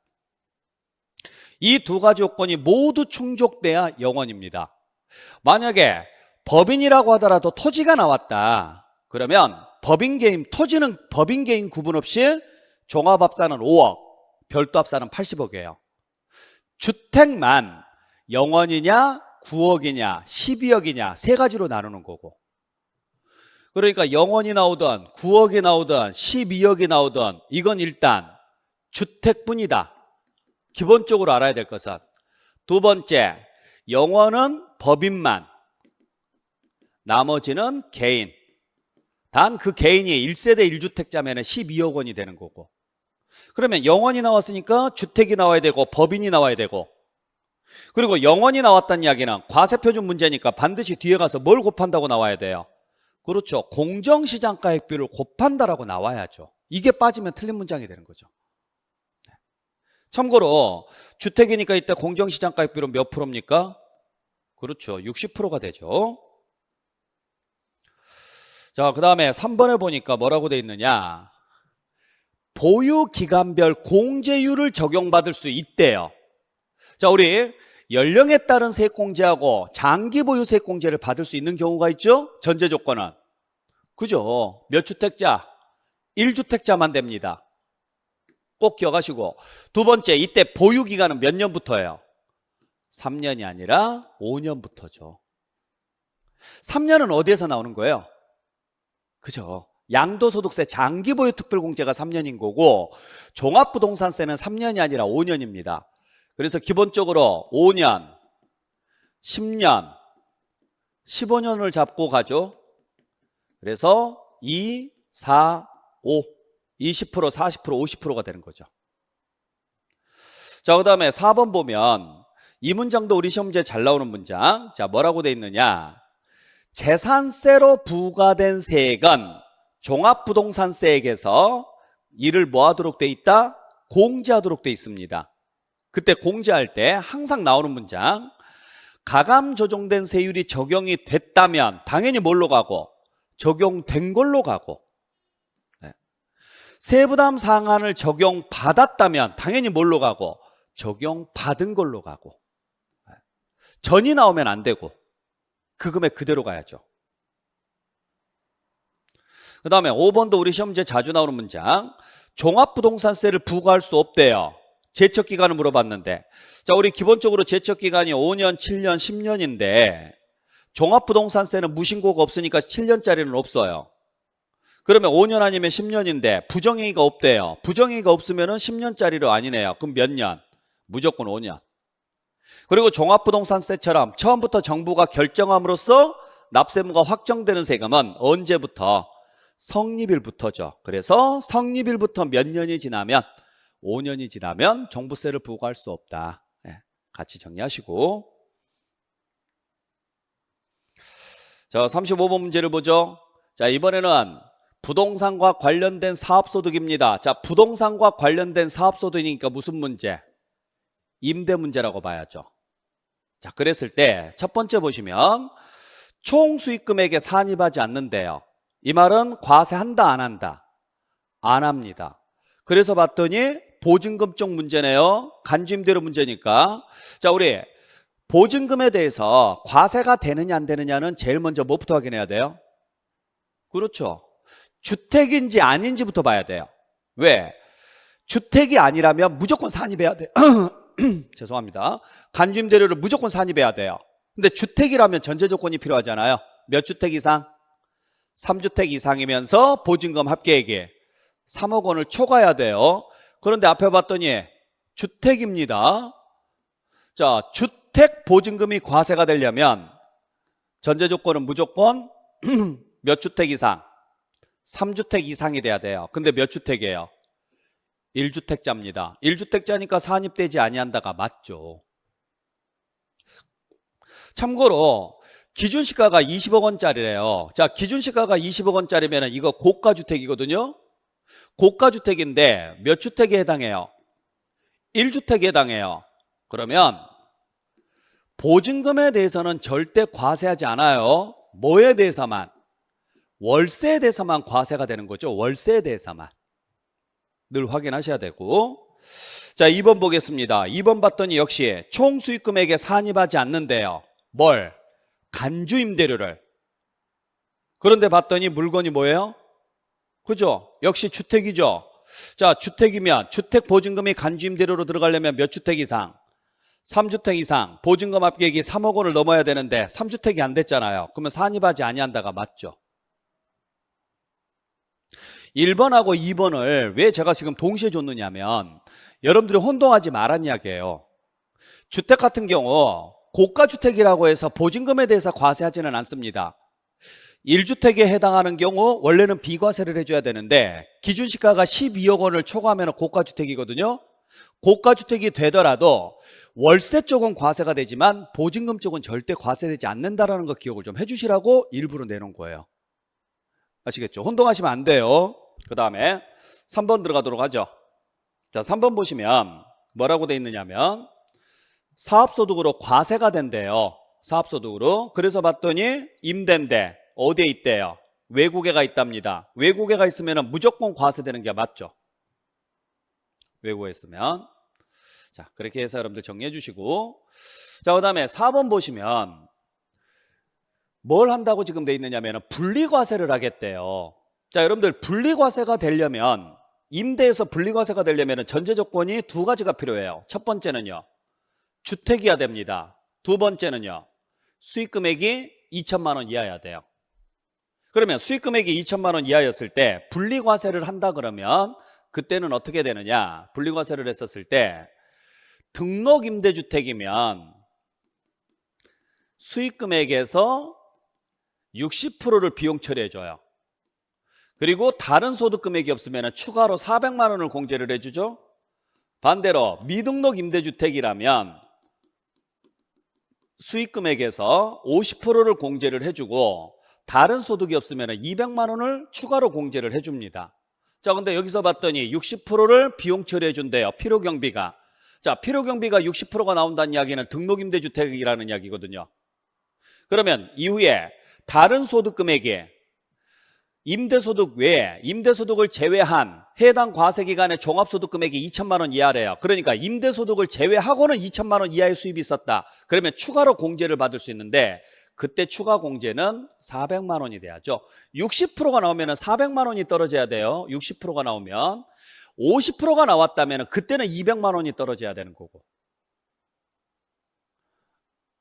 이 두 가지 요건이 모두 충족돼야 영원입니다. 만약에 법인이라고 하더라도 토지가 나왔다. 그러면 법인 개인, 토지는 법인 개인 구분 없이 종합합산은 5억, 별도합산은 80억이에요. 주택만 영원이냐, 9억이냐, 12억이냐 세 가지로 나누는 거고. 그러니까 영원이 나오든 9억이 나오든 12억이 나오든 이건 일단 주택뿐이다. 기본적으로 알아야 될 것은. 두 번째, 영원은 법인만, 나머지는 개인. 단 그 개인이 1세대 1주택자면 12억 원이 되는 거고. 그러면 영원이 나왔으니까 주택이 나와야 되고 법인이 나와야 되고, 그리고 영원이 나왔다는 이야기는 과세표준 문제니까 반드시 뒤에 가서 뭘 곱한다고 나와야 돼요? 그렇죠. 공정시장가액비를 곱한다라고 나와야죠. 이게 빠지면 틀린 문장이 되는 거죠. 참고로 주택이니까 이때 공정시장가액비로 몇 프로입니까? 그렇죠. 60%가 되죠. 자, 그 다음에 3번에 보니까 뭐라고 돼 있느냐, 보유기간별 공제율을 적용받을 수 있대요. 자, 우리 연령에 따른 세액공제하고 장기보유 세액공제를 받을 수 있는 경우가 있죠. 전제 조건은 그죠? 몇 주택자? 1주택자만 됩니다. 꼭 기억하시고, 두 번째, 이때 보유기간은 몇 년부터예요? 3년이 아니라 5년부터죠. 3년은 어디에서 나오는 거예요? 그죠? 양도소득세 장기보유 특별공제가 3년인 거고, 종합부동산세는 3년이 아니라 5년입니다. 그래서 기본적으로 5년, 10년, 15년을 잡고 가죠. 그래서 2, 4, 5, 20%, 40%, 50%가 되는 거죠. 자, 그 다음에 4번 보면 이 문장도 우리 시험 문제에 잘 나오는 문장. 자, 뭐라고 돼 있느냐, 재산세로 부과된 세액은 종합부동산세액에서 이를 뭐 하도록 돼 있다? 공제하도록 돼 있습니다. 그때 공제할 때 항상 나오는 문장, 가감 조정된 세율이 적용이 됐다면 당연히 뭘로 가고? 적용된 걸로 가고. 네. 세부담 상한을 적용받았다면 당연히 뭘로 가고? 적용받은 걸로 가고. 네. 전이 나오면 안 되고 그 금액 그대로 가야죠. 그 다음에 5번도 우리 시험 문제 자주 나오는 문장, 종합부동산세를 부과할 수 없대요. 제척기간을 물어봤는데, 자, 우리 기본적으로 제척기간이 5년, 7년, 10년인데 종합부동산세는 무신고가 없으니까 7년짜리는 없어요. 그러면 5년 아니면 10년인데 부정행위가 없대요. 부정행위가 없으면 10년짜리로 아니네요. 그럼 몇 년? 무조건 5년. 그리고 종합부동산세처럼 처음부터 정부가 결정함으로써 납세무가 확정되는 세금은 언제부터? 성립일부터죠. 그래서 성립일부터 몇 년이 지나면, 5년이 지나면 종부세를 부과할 수 없다. 네, 같이 정리하시고. 자, 35번 문제를 보죠. 자, 이번에는 부동산과 관련된 사업소득입니다. 자, 부동산과 관련된 사업소득이니까 무슨 문제? 임대 문제라고 봐야죠. 자, 그랬을 때 첫 번째 보시면 총 수익금액에 산입하지 않는데요. 이 말은 과세한다 안 한다? 안 합니다. 그래서 봤더니 보증금 쪽 문제네요. 간주임대료 문제니까. 자, 우리 보증금에 대해서 과세가 되느냐 안 되느냐는 제일 먼저 뭐부터 확인해야 돼요? 그렇죠. 주택인지 아닌지부터 봐야 돼요. 왜? 주택이 아니라면 무조건 산입해야 돼. 죄송합니다. 간주임대료를 무조건 산입해야 돼요. 근데 주택이라면 전제 조건이 필요하잖아요. 몇 주택 이상? 3주택 이상이면서 보증금 합계액이 3억 원을 초과해야 돼요. 그런데 앞에 봤더니 주택입니다. 자, 주택 보증금이 과세가 되려면 전제 조건은 무조건 몇 주택 이상? 3주택 이상이 돼야 돼요. 근데 몇 주택이에요? 1주택자입니다. 1주택자니까 산입되지 아니한다가 맞죠. 참고로 기준시가가 20억 원짜리래요. 자, 기준시가가 20억 원짜리면 이거 고가주택이거든요. 고가주택인데 몇 주택에 해당해요? 1주택에 해당해요. 그러면 보증금에 대해서는 절대 과세하지 않아요. 뭐에 대해서만? 월세에 대해서만 과세가 되는 거죠. 월세에 대해서만. 늘 확인하셔야 되고. 자, 2번 보겠습니다. 2번 봤더니 역시 총 수익금액에 산입하지 않는데요. 뭘? 간주임대료를. 그런데 봤더니 물건이 뭐예요? 그죠? 역시 주택이죠. 자, 주택이면 주택보증금이 간주임대료로 들어가려면 몇 주택 이상? 3주택 이상. 보증금 합계액이 3억 원을 넘어야 되는데 3주택이 안 됐잖아요. 그러면 산입하지 아니한다가 맞죠? 1번하고 2번을 왜 제가 지금 동시에 줬느냐면 여러분들이 혼동하지 말란 이야기예요. 주택 같은 경우 고가주택이라고 해서 보증금에 대해서 과세하지는 않습니다. 1주택에 해당하는 경우 원래는 비과세를 해줘야 되는데 기준시가가 12억 원을 초과하면 고가주택이거든요. 고가주택이 되더라도 월세 쪽은 과세가 되지만 보증금 쪽은 절대 과세되지 않는다는 거 기억을 좀 해주시라고 일부러 내놓은 거예요. 아시겠죠? 혼동하시면 안 돼요. 그 다음에 3번 들어가도록 하죠. 자, 3번 보시면 뭐라고 돼 있느냐면 사업소득으로 과세가 된대요. 사업소득으로. 그래서 봤더니 임대인데 어디에 있대요? 외국에가 있답니다. 외국에가 있으면 무조건 과세되는 게 맞죠? 외국에 있으면. 자, 그렇게 해서 여러분들 정리해 주시고. 자, 그 다음에 4번 보시면 뭘 한다고 지금 돼 있느냐면 분리과세를 하겠대요. 자, 여러분들 분리과세가 되려면 임대에서 분리과세가 되려면 전제 조건이 두 가지가 필요해요. 첫 번째는요, 주택이어야 됩니다. 두 번째는요, 수익금액이 2천만 원 이하여야 돼요. 그러면 수익금액이 2천만 원 이하였을 때 분리과세를 한다 그러면 그때는 어떻게 되느냐? 분리과세를 했었을 때 등록임대주택이면 수익금액에서 60%를 비용 처리해줘요. 그리고 다른 소득금액이 없으면 추가로 400만 원을 공제를 해주죠. 반대로 미등록임대주택이라면 수익금액에서 50%를 공제를 해주고 다른 소득이 없으면 200만 원을 추가로 공제를 해줍니다. 자, 근데 여기서 봤더니 60%를 비용 처리해 준대요. 필요경비가. 자, 필요경비가 60%가 나온다는 이야기는 등록임대주택이라는 이야기거든요. 그러면 이후에 다른 소득금액이 임대소득 외에 임대소득을 제외한 해당 과세기간의 종합소득금액이 2천만 원 이하래요. 그러니까 임대소득을 제외하고는 2천만 원 이하의 수입이 있었다. 그러면 추가로 공제를 받을 수 있는데 그때 추가 공제는 400만 원이 돼야죠. 60%가 나오면 400만 원이 떨어져야 돼요. 60%가 나오면 50%가 나왔다면 그때는 200만 원이 떨어져야 되는 거고.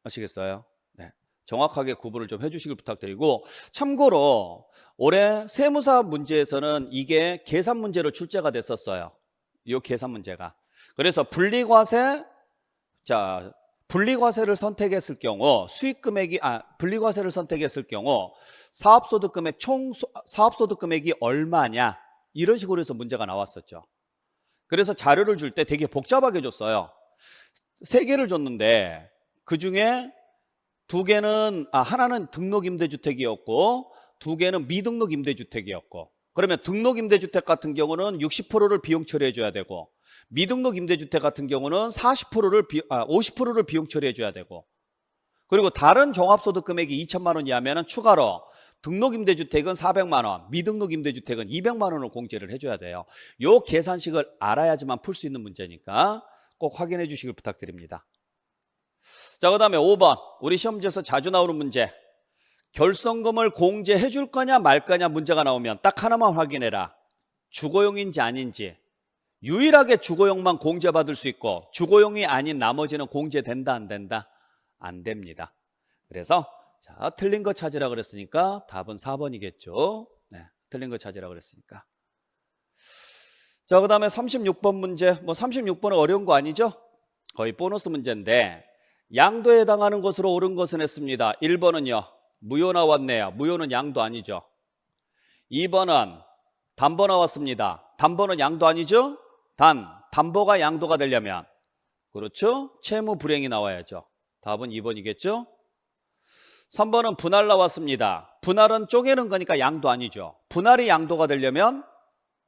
아시겠어요? 네. 정확하게 구분을 좀 해주시길 부탁드리고, 참고로 올해 세무사 문제에서는 이게 계산 문제로 출제가 됐었어요. 이 계산 문제가. 그래서 분리과세, 자, 분리과세를 선택했을 경우 수익금액이 분리과세를 선택했을 경우 사업소득금액 총 사업소득금액이 얼마냐 이런 식으로 해서 문제가 나왔었죠. 그래서 자료를 줄 때 되게 복잡하게 줬어요. 3개를 줬는데 그중에 2개는 하나는 등록임대주택이었고 2개는 미등록임대주택이었고, 그러면 등록임대주택 같은 경우는 60%를 비용 처리해 줘야 되고 미등록임대주택 같은 경우는 50%를 비용 처리해 줘야 되고, 그리고 다른 종합소득금액이 2천만 원 이하면 추가로 등록임대주택은 400만 원, 미등록임대주택은 200만 원을 공제를 해줘야 돼요. 요 계산식을 알아야지만 풀 수 있는 문제니까 꼭 확인해 주시길 부탁드립니다. 자, 그 다음에 5번 우리 시험 문제에서 자주 나오는 문제, 결손금을 공제해 줄 거냐 말 거냐 문제가 나오면 딱 하나만 확인해라. 주거용인지 아닌지. 유일하게 주거용만 공제받을 수 있고 주거용이 아닌 나머지는 공제된다 안 된다? 안 됩니다. 그래서 자, 틀린 거 찾으라 그랬으니까 답은 4번이겠죠. 네, 틀린 거 찾으라 그랬으니까. 자, 그 다음에 36번 문제. 36번은 어려운 거 아니죠? 거의 보너스 문제인데 양도에 해당하는 것으로 옳은 것은 했습니다. 1번은요, 무효 나왔네요. 무효는 양도 아니죠. 2번은 담보 나왔습니다. 담보는 양도 아니죠? 담보가 양도가 되려면, 그렇죠? 채무 불이행이 나와야죠. 답은 2번이겠죠? 3번은 분할 나왔습니다. 분할은 쪼개는 거니까 양도 아니죠. 분할이 양도가 되려면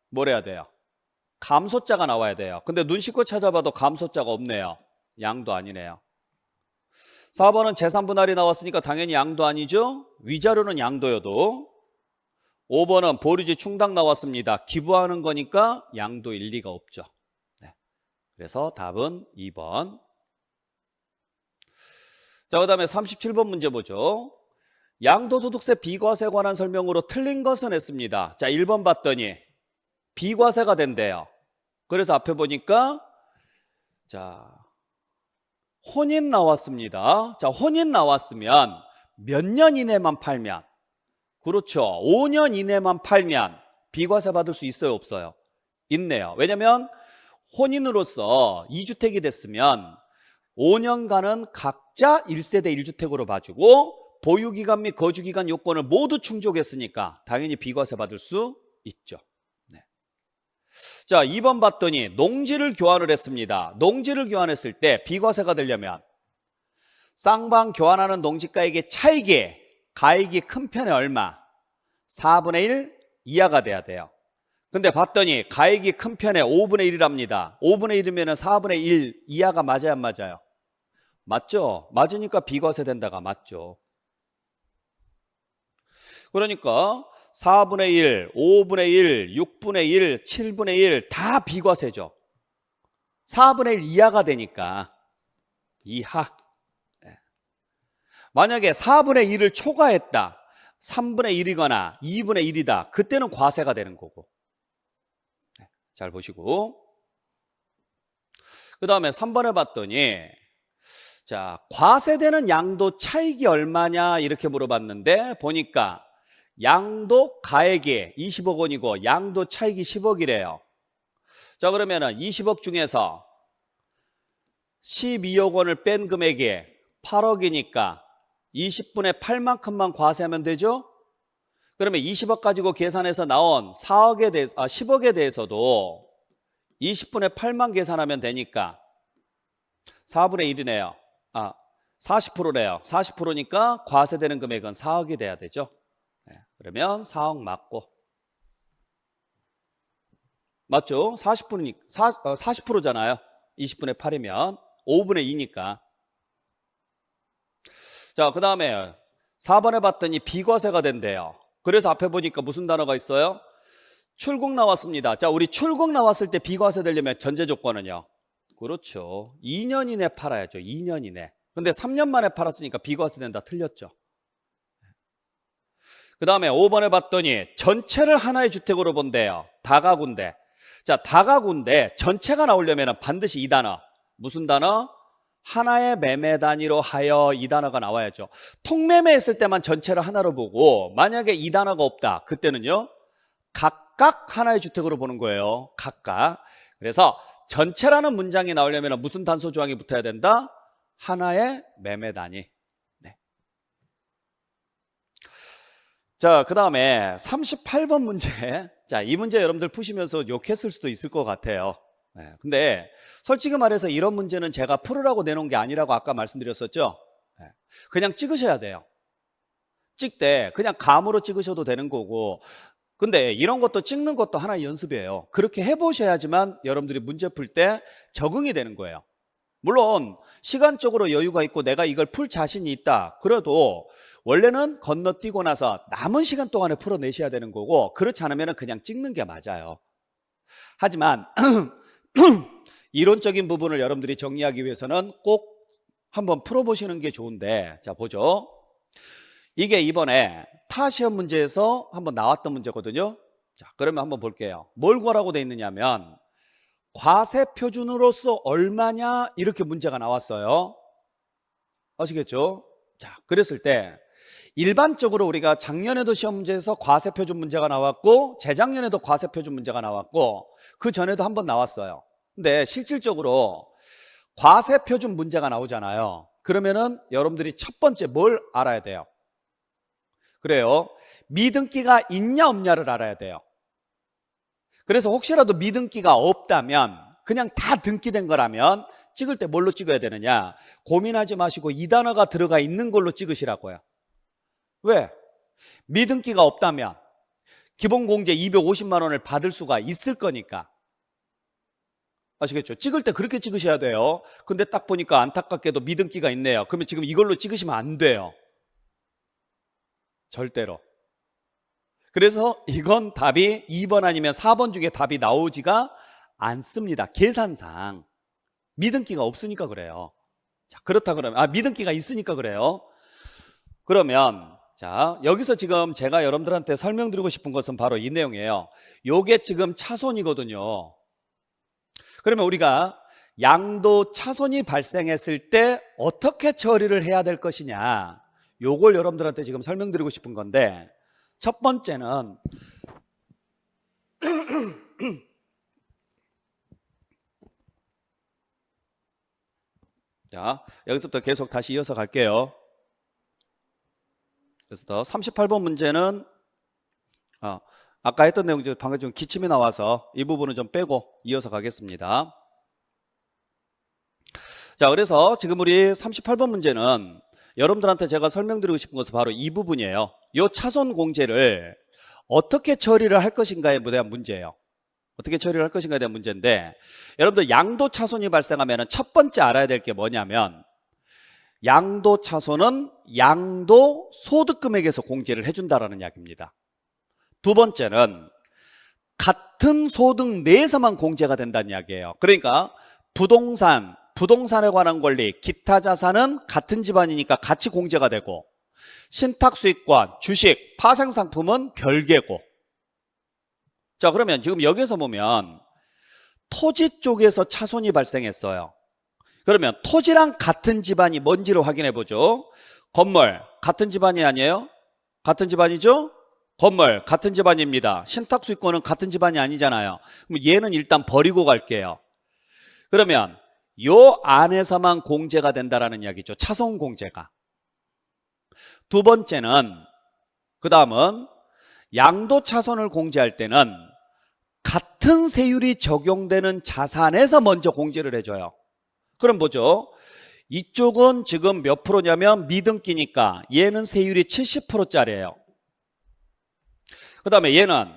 뭘 해야 돼요? 감소자가 나와야 돼요. 근데 눈 씻고 찾아봐도 감소자가 없네요. 양도 아니네요. 4번은 재산분할이 나왔으니까 당연히 양도 아니죠. 위자료는 양도여도. 5번은 보류지 충당 나왔습니다. 기부하는 거니까 양도 일리가 없죠. 네. 그래서 답은 2번. 자, 그 다음에 37번 문제 보죠. 양도소득세 비과세에 관한 설명으로 틀린 것은 했습니다. 자, 1번 봤더니 비과세가 된대요. 그래서 앞에 보니까 자, 혼인 나왔습니다. 자, 혼인 나왔으면 몇 년 이내만 팔면, 그렇죠, 5년 이내만 팔면 비과세 받을 수 있어요, 없어요? 있네요. 왜냐면 혼인으로서 2주택이 됐으면 5년간은 각자 1세대 1주택으로 봐주고 보유기간 및 거주기간 요건을 모두 충족했으니까 당연히 비과세 받을 수 있죠. 네. 자, 2번 봤더니 농지를 교환을 했습니다. 농지를 교환했을 때 비과세가 되려면 쌍방 교환하는 농지가액의 차익이 가액이 큰 편에 얼마? 4분의 1 이하가 돼야 돼요. 근데 봤더니 가액이 큰 편에 5분의 1이랍니다. 5분의 1이면 4분의 1 이하가 맞아요, 안 맞아요? 맞죠? 맞으니까 비과세 된다가 맞죠. 그러니까 4분의 1, 5분의 1, 6분의 1, 7분의 1 다 비과세죠. 4분의 1 이하가 되니까 이하. 만약에 4분의 1을 초과했다, 3분의 1이거나 2분의 1이다, 그때는 과세가 되는 거고. 잘 보시고, 그 다음에 3번에 봤더니 자, 과세되는 양도 차익이 얼마냐 이렇게 물어봤는데 보니까 양도 가액이 20억 원이고 양도 차익이 10억이래요. 자, 그러면은 20억 중에서 12억 원을 뺀 금액이 8억이니까 20분의 8만큼만 과세하면 되죠? 그러면 20억 가지고 계산해서 나온 10억에 대해서도 20분의 8만 계산하면 되니까 4분의 1이네요. 40%래요. 40%니까 과세되는 금액은 4억이 돼야 되죠. 네, 그러면 4억 맞고. 맞죠? 40%잖아요. 20분의 8이면 5분의 2니까. 자, 그 다음에 4번에 봤더니 비과세가 된대요. 그래서 앞에 보니까 무슨 단어가 있어요? 출국 나왔습니다. 자, 우리 출국 나왔을 때 비과세 되려면 전제 조건은요? 그렇죠. 2년 이내 팔아야죠. 2년 이내. 근데 3년 만에 팔았으니까 비과세 된다. 틀렸죠. 그 다음에 5번에 봤더니 전체를 하나의 주택으로 본대요. 다가구인데. 자, 다가구인데 전체가 나오려면 반드시 이 단어. 무슨 단어? 하나의 매매 단위로 하여, 이 단어가 나와야죠. 통매매 했을 때만 전체를 하나로 보고 만약에 이 단어가 없다. 그때는요, 각각 하나의 주택으로 보는 거예요. 각각. 그래서 전체라는 문장이 나오려면 무슨 단서 조항이 붙어야 된다? 하나의 매매 단위. 네. 자, 그 다음에 38번 문제. 자, 이 문제 여러분들 푸시면서 욕했을 수도 있을 것 같아요. 네. 근데 솔직히 말해서 이런 문제는 제가 풀으라고 내놓은 게 아니라고 아까 말씀드렸었죠. 네. 그냥 찍으셔야 돼요. 찍 때 그냥 감으로 찍으셔도 되는 거고, 근데 이런 것도 찍는 것도 하나의 연습이에요. 그렇게 해보셔야지만 여러분들이 문제 풀 때 적응이 되는 거예요. 물론 시간적으로 여유가 있고 내가 이걸 풀 자신이 있다 그래도 원래는 건너뛰고 나서 남은 시간 동안에 풀어내셔야 되는 거고, 그렇지 않으면 그냥 찍는 게 맞아요. 하지만 이론적인 부분을 여러분들이 정리하기 위해서는 꼭 한번 풀어보시는 게 좋은데, 자, 보죠. 이게 이번에 타 시험 문제에서 한번 나왔던 문제거든요. 자, 그러면 한번 볼게요. 뭘 구하라고 돼 있느냐면 과세 표준으로서 얼마냐 이렇게 문제가 나왔어요. 아시겠죠? 자, 그랬을 때 일반적으로 우리가 작년에도 시험 문제에서 과세 표준 문제가 나왔고 재작년에도 과세 표준 문제가 나왔고 그 전에도 한번 나왔어요. 근데 실질적으로 과세 표준 문제가 나오잖아요. 그러면은 여러분들이 첫 번째 뭘 알아야 돼요? 그래요. 미등기가 있냐 없냐를 알아야 돼요. 그래서 혹시라도 미등기가 없다면, 그냥 다 등기된 거라면 찍을 때 뭘로 찍어야 되느냐? 고민하지 마시고 이 단어가 들어가 있는 걸로 찍으시라고요. 왜? 미등기가 없다면 기본공제 250만 원을 받을 수가 있을 거니까. 아시겠죠? 찍을 때 그렇게 찍으셔야 돼요. 근데 딱 보니까 안타깝게도 미등기가 있네요. 그러면 지금 이걸로 찍으시면 안 돼요. 절대로. 그래서 이건 답이 2번 아니면 4번 중에 답이 나오지가 않습니다. 계산상. 미등기가 없으니까 그래요. 자, 그렇다 그러면, 미등기가 있으니까 그래요. 그러면, 자, 여기서 지금 제가 여러분들한테 설명드리고 싶은 것은 바로 이 내용이에요. 요게 지금 차손이거든요. 그러면 우리가 양도 차손이 발생했을 때 어떻게 처리를 해야 될 것이냐, 요걸 여러분들한테 지금 설명드리고 싶은 건데, 첫 번째는 자, 여기서부터 계속 다시 이어서 갈게요. 그래서부터 38번 문제는 아까 했던 내용 중 방금 좀 기침이 나와서 이 부분은 좀 빼고 이어서 가겠습니다. 자, 그래서 지금 우리 38번 문제는 여러분들한테 제가 설명드리고 싶은 것은 바로 이 부분이에요. 이 차손 공제를 어떻게 처리를 할 것인가에 대한 문제예요. 어떻게 처리를 할 것인가에 대한 문제인데, 여러분들 양도 차손이 발생하면 첫 번째 알아야 될 게 뭐냐면, 양도 차손은 양도 소득금액에서 공제를 해준다라는 이야기입니다. 두 번째는 같은 소득 내에서만 공제가 된다는 이야기예요. 그러니까 부동산에 관한 권리, 기타 자산은 같은 집안이니까 같이 공제가 되고, 신탁수익권, 주식, 파생상품은 별개고. 자, 그러면 지금 여기서 보면 토지 쪽에서 차손이 발생했어요. 그러면 토지랑 같은 집안이 뭔지를 확인해 보죠. 건물 같은 집안이 아니에요? 같은 집안이죠? 건물 같은 집안입니다. 신탁수익권은 같은 집안이 아니잖아요. 그럼 얘는 일단 버리고 갈게요. 그러면 요 안에서만 공제가 된다라는 이야기죠. 차손 공제가. 두 번째는, 그 다음은 양도 차손을 공제할 때는 같은 세율이 적용되는 자산에서 먼저 공제를 해줘요. 그럼 뭐죠? 이쪽은 지금 몇 프로냐면 미등기니까 얘는 세율이 70%짜리예요. 그 다음에 얘는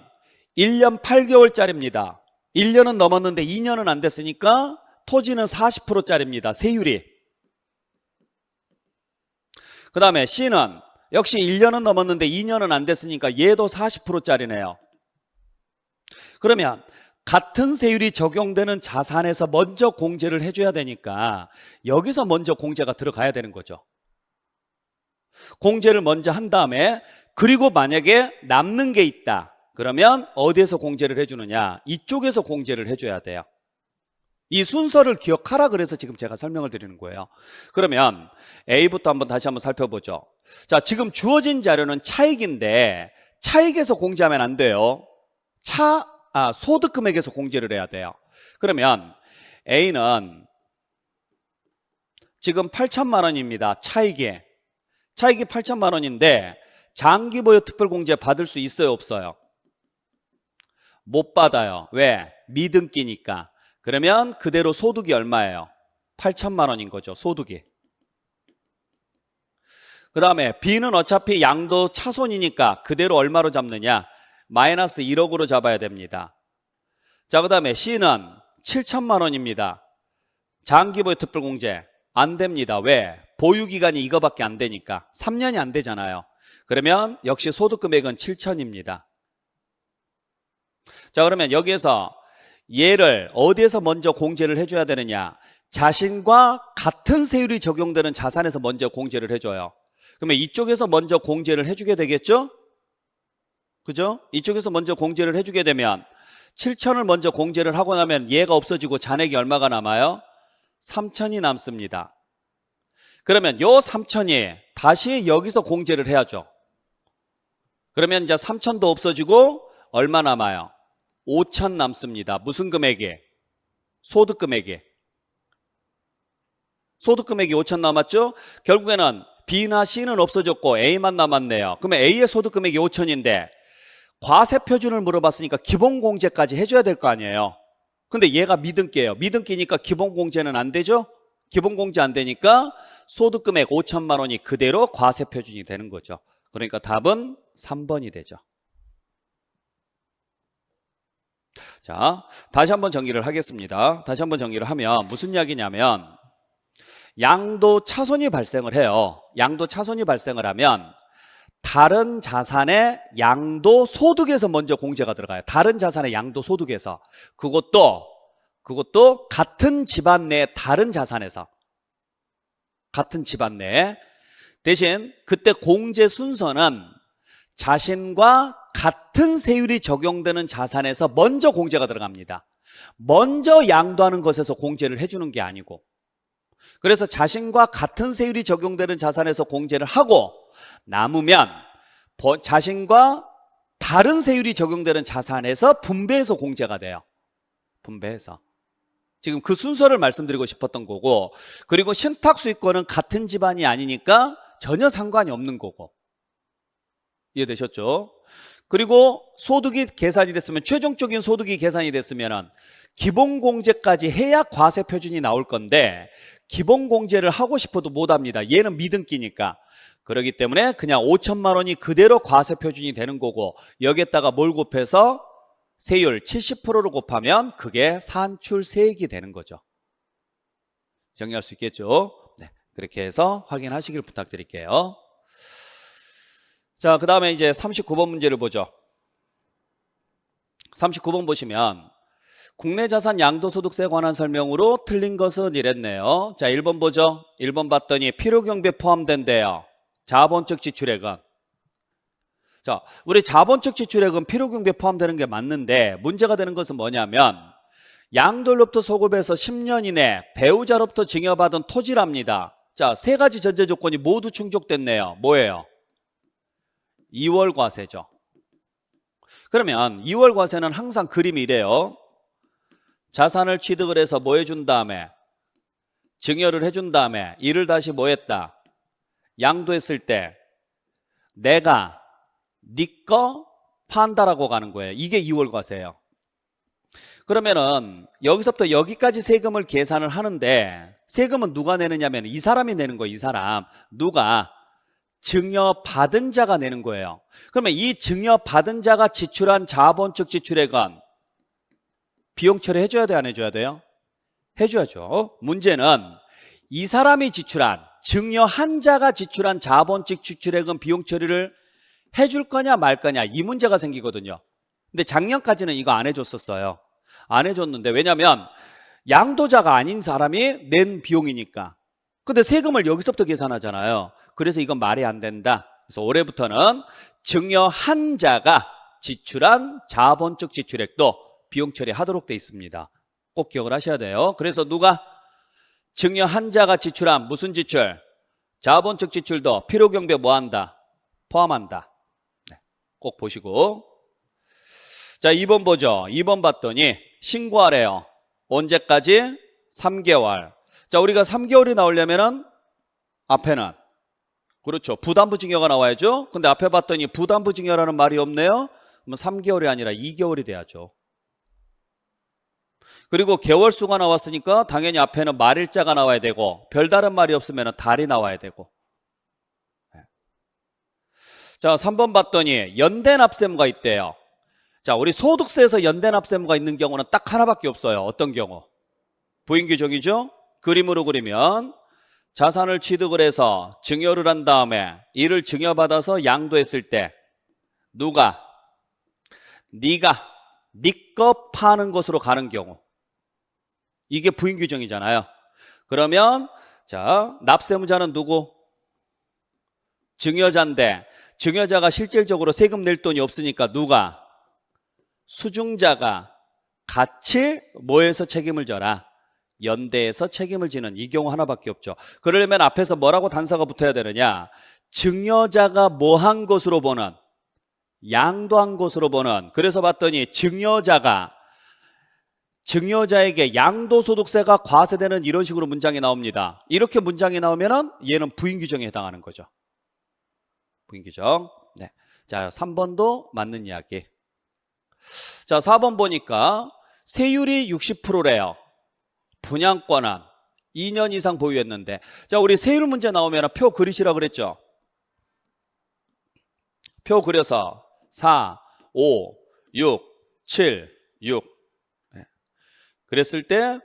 1년 8개월짜리입니다. 1년은 넘었는데 2년은 안 됐으니까 토지는 40%짜리입니다. 세율이. 그 다음에 C는 역시 1년은 넘었는데 2년은 안 됐으니까 얘도 40%짜리네요. 그러면 같은 세율이 적용되는 자산에서 먼저 공제를 해줘야 되니까 여기서 먼저 공제가 들어가야 되는 거죠. 공제를 먼저 한 다음에, 그리고 만약에 남는 게 있다 그러면 어디에서 공제를 해주느냐, 이쪽에서 공제를 해줘야 돼요. 이 순서를 기억하라 그래서 지금 제가 설명을 드리는 거예요. 그러면 A부터 다시 한번 살펴보죠. 자, 지금 주어진 자료는 차익인데 차익에서 공제하면 안 돼요. 소득금액에서 공제를 해야 돼요. 그러면 A는 지금 8천만 원입니다. 차익이 8천만 원인데 장기보유 특별공제 받을 수 있어요, 없어요? 못 받아요. 왜? 미등기니까. 그러면 그대로 소득이 얼마예요? 8천만 원인 거죠, 소득이. 그 다음에 B는 어차피 양도 차손이니까 그대로 얼마로 잡느냐? 마이너스 1억으로 잡아야 됩니다. 자, 그 다음에 C는 7천만 원입니다. 장기보유 특별공제 안 됩니다. 왜? 보유기간이 이거밖에 안 되니까. 3년이 안 되잖아요. 그러면 역시 소득금액은 7천입니다. 자, 그러면 여기에서 얘를 어디에서 먼저 공제를 해줘야 되느냐? 자신과 같은 세율이 적용되는 자산에서 먼저 공제를 해줘요. 그러면 이쪽에서 먼저 공제를 해주게 되겠죠? 그죠? 이쪽에서 먼저 공제를 해주게 되면 7천을 먼저 공제를 하고 나면 얘가 없어지고 잔액이 얼마가 남아요? 3천이 남습니다. 그러면 요 3천이 다시 여기서 공제를 해야죠. 그러면 이제 3천도 없어지고 얼마 남아요? 5천 남습니다. 무슨 금액이? 소득금액이. 소득금액이 5천 남았죠? 결국에는 B나 C는 없어졌고 A만 남았네요. 그러면 A의 소득금액이 5천인데 과세표준을 물어봤으니까 기본공제까지 해줘야 될 거 아니에요. 근데 얘가 미등기예요. 미등기니까 기본공제는 안 되죠? 기본공제 안 되니까 소득금액 5천만 원이 그대로 과세표준이 되는 거죠. 그러니까 답은 3번이 되죠. 자, 다시 한번 정리를 하겠습니다. 다시 한번 정리를 하면 무슨 이야기냐면 양도 차손이 발생을 해요. 양도 차손이 발생을 하면 다른 자산의 양도 소득에서 먼저 공제가 들어가요. 다른 자산의 양도 소득에서. 그것도 같은 집안 내 다른 자산에서. 같은 집안 내. 대신 그때 공제 순서는 자신과 같은 세율이 적용되는 자산에서 먼저 공제가 들어갑니다. 먼저 양도하는 것에서 공제를 해주는 게 아니고. 그래서 자신과 같은 세율이 적용되는 자산에서 공제를 하고 남으면 자신과 다른 세율이 적용되는 자산에서 분배해서 공제가 돼요. 분배해서. 지금 그 순서를 말씀드리고 싶었던 거고, 그리고 신탁수익권은 같은 집안이 아니니까 전혀 상관이 없는 거고. 이해되셨죠? 그리고 소득이 계산이 됐으면, 최종적인 소득이 계산이 됐으면 기본공제까지 해야 과세표준이 나올 건데 기본공제를 하고 싶어도 못합니다. 얘는 미등기니까. 그렇기 때문에 그냥 5천만 원이 그대로 과세표준이 되는 거고, 여기에다가 뭘 곱해서 세율 70%를 곱하면 그게 산출세액이 되는 거죠. 정리할 수 있겠죠? 네, 그렇게 해서 확인하시길 부탁드릴게요. 자, 그 다음에 이제 39번 문제를 보죠. 39번 보시면 국내자산 양도소득세에 관한 설명으로 틀린 것은 이랬네요. 자, 1번 보죠. 1번 봤더니 필요경비에 포함된대요. 자본적 지출액은. 자, 우리 자본적 지출액은 필요경비에 포함되는 게 맞는데 문제가 되는 것은 뭐냐면 양도로부터 소급해서 10년 이내 배우자로부터 증여받은 토지랍니다. 자, 세 가지 전제 조건이 모두 충족됐네요. 뭐예요? 2월 과세죠. 그러면 2월 과세는 항상 그림이 이래요. 자산을 취득을 해서 뭐 해준 다음에 증여를 해준 다음에 이를 다시 뭐 했다? 양도했을 때 내가 네 거 판다라고 가는 거예요. 이게 2월 과세예요. 그러면은 여기서부터 여기까지 세금을 계산을 하는데 세금은 누가 내느냐면 이 사람이 내는 거예요. 이 사람. 누가? 증여받은 자가 내는 거예요. 그러면 이 증여받은 자가 지출한 자본적 지출액은 비용 처리해줘야 돼요? 안 해줘야 돼요? 해줘야죠. 문제는 이 사람이 지출한, 증여한 자가 지출한 자본적 지출액은 비용 처리를 해줄 거냐 말 거냐 이 문제가 생기거든요. 근데 작년까지는 이거 안 해줬었어요. 안 해줬는데 왜냐면 양도자가 아닌 사람이 낸 비용이니까. 근데 세금을 여기서부터 계산하잖아요. 그래서 이건 말이 안 된다. 그래서 올해부터는 증여한 자가 지출한 자본적 지출액도 비용 처리하도록 돼 있습니다. 꼭 기억을 하셔야 돼요. 그래서 누가? 증여한 자가 지출한 무슨 지출? 자본적 지출도 필요경비에 뭐 한다? 포함한다. 네, 꼭 보시고. 자, 2번 보죠. 2번 봤더니 신고하래요. 언제까지? 3개월. 자, 우리가 3개월이 나오려면은 앞에는 그렇죠. 부담부 증여가 나와야죠. 근데 앞에 봤더니 부담부 증여라는 말이 없네요. 그럼 3개월이 아니라 2개월이 돼야죠. 그리고 개월수가 나왔으니까 당연히 앞에는 말일자가 나와야 되고 별다른 말이 없으면 달이 나와야 되고. 자, 3번 봤더니 연대납세무가 있대요. 자, 우리 소득세에서 연대납세무가 있는 경우는 딱 하나밖에 없어요. 어떤 경우? 부인규정이죠. 그림으로 그리면 자산을 취득을 해서 증여를 한 다음에 이를 증여받아서 양도했을 때 누가? 네가 네 거 파는 것으로 가는 경우. 이게 부인규정이잖아요. 그러면 자, 납세무자는 누구? 증여자인데 증여자가 실질적으로 세금 낼 돈이 없으니까 누가? 수중자가 같이 뭐에서 책임을 져라? 연대에서 책임을 지는 이 경우 하나밖에 없죠. 그러려면 앞에서 뭐라고 단서가 붙어야 되느냐? 증여자가 뭐 한 것으로 보는, 양도한 것으로 보는. 그래서 봤더니 증여자에게 양도소득세가 과세되는 이런 식으로 문장이 나옵니다. 이렇게 문장이 나오면은 얘는 부인규정에 해당하는 거죠. 부인규정. 네. 자, 3번도 맞는 이야기. 자, 4번 보니까 세율이 60%래요. 분양권은 2년 이상 보유했는데. 자, 우리 세율 문제 나오면 표 그리시라 그랬죠. 표 그려서 4, 5, 6, 7, 6. 그랬을 때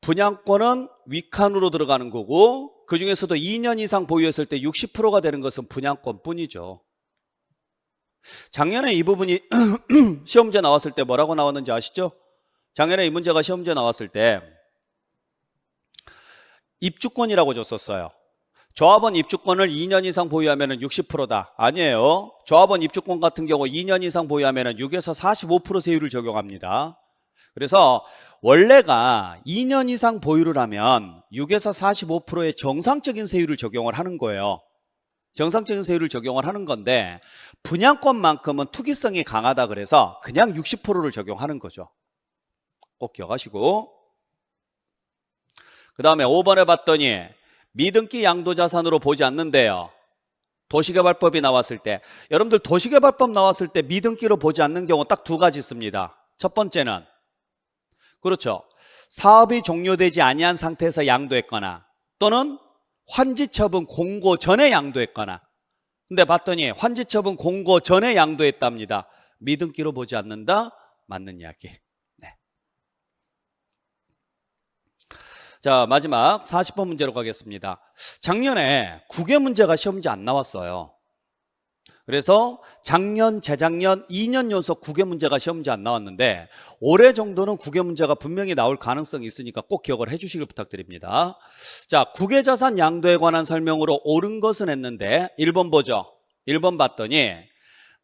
분양권은 윗칸으로 들어가는 거고 그 중에서도 2년 이상 보유했을 때 60%가 되는 것은 분양권 뿐이죠. 작년에 이 부분이 시험 문제 나왔을 때 뭐라고 나왔는지 아시죠? 작년에 이 문제가 시험 문제 나왔을 때 입주권이라고 줬었어요. 조합원 입주권을 2년 이상 보유하면 60%다. 아니에요. 조합원 입주권 같은 경우 2년 이상 보유하면 6에서 45% 세율을 적용합니다. 그래서 원래가 2년 이상 보유를 하면 6에서 45%의 정상적인 세율을 적용을 하는 거예요. 정상적인 세율을 적용을 하는 건데 분양권만큼은 투기성이 강하다 그래서 그냥 60%를 적용하는 거죠. 꼭 기억하시고, 그 다음에 5번에 봤더니 미등기 양도자산으로 보지 않는데요. 도시개발법이 나왔을 때, 여러분들 도시개발법 나왔을 때 미등기로 보지 않는 경우 딱 두 가지 있습니다. 첫 번째는 그렇죠, 사업이 종료되지 아니한 상태에서 양도했거나 또는 환지처분 공고 전에 양도했거나. 근데 봤더니 환지처분 공고 전에 양도했답니다. 미등기로 보지 않는다? 맞는 이야기. 네. 자, 마지막 40번 문제로 가겠습니다. 작년에 국외 문제가 시험 문제 안 나왔어요. 그래서 작년, 재작년 2년 연속 국외 문제가 시험 문제 안 나왔는데 올해 정도는 국외 문제가 분명히 나올 가능성이 있으니까 꼭 기억을 해주시길 부탁드립니다. 자, 국외자산 양도에 관한 설명으로 옳은 것은 했는데 1번 보죠. 1번 봤더니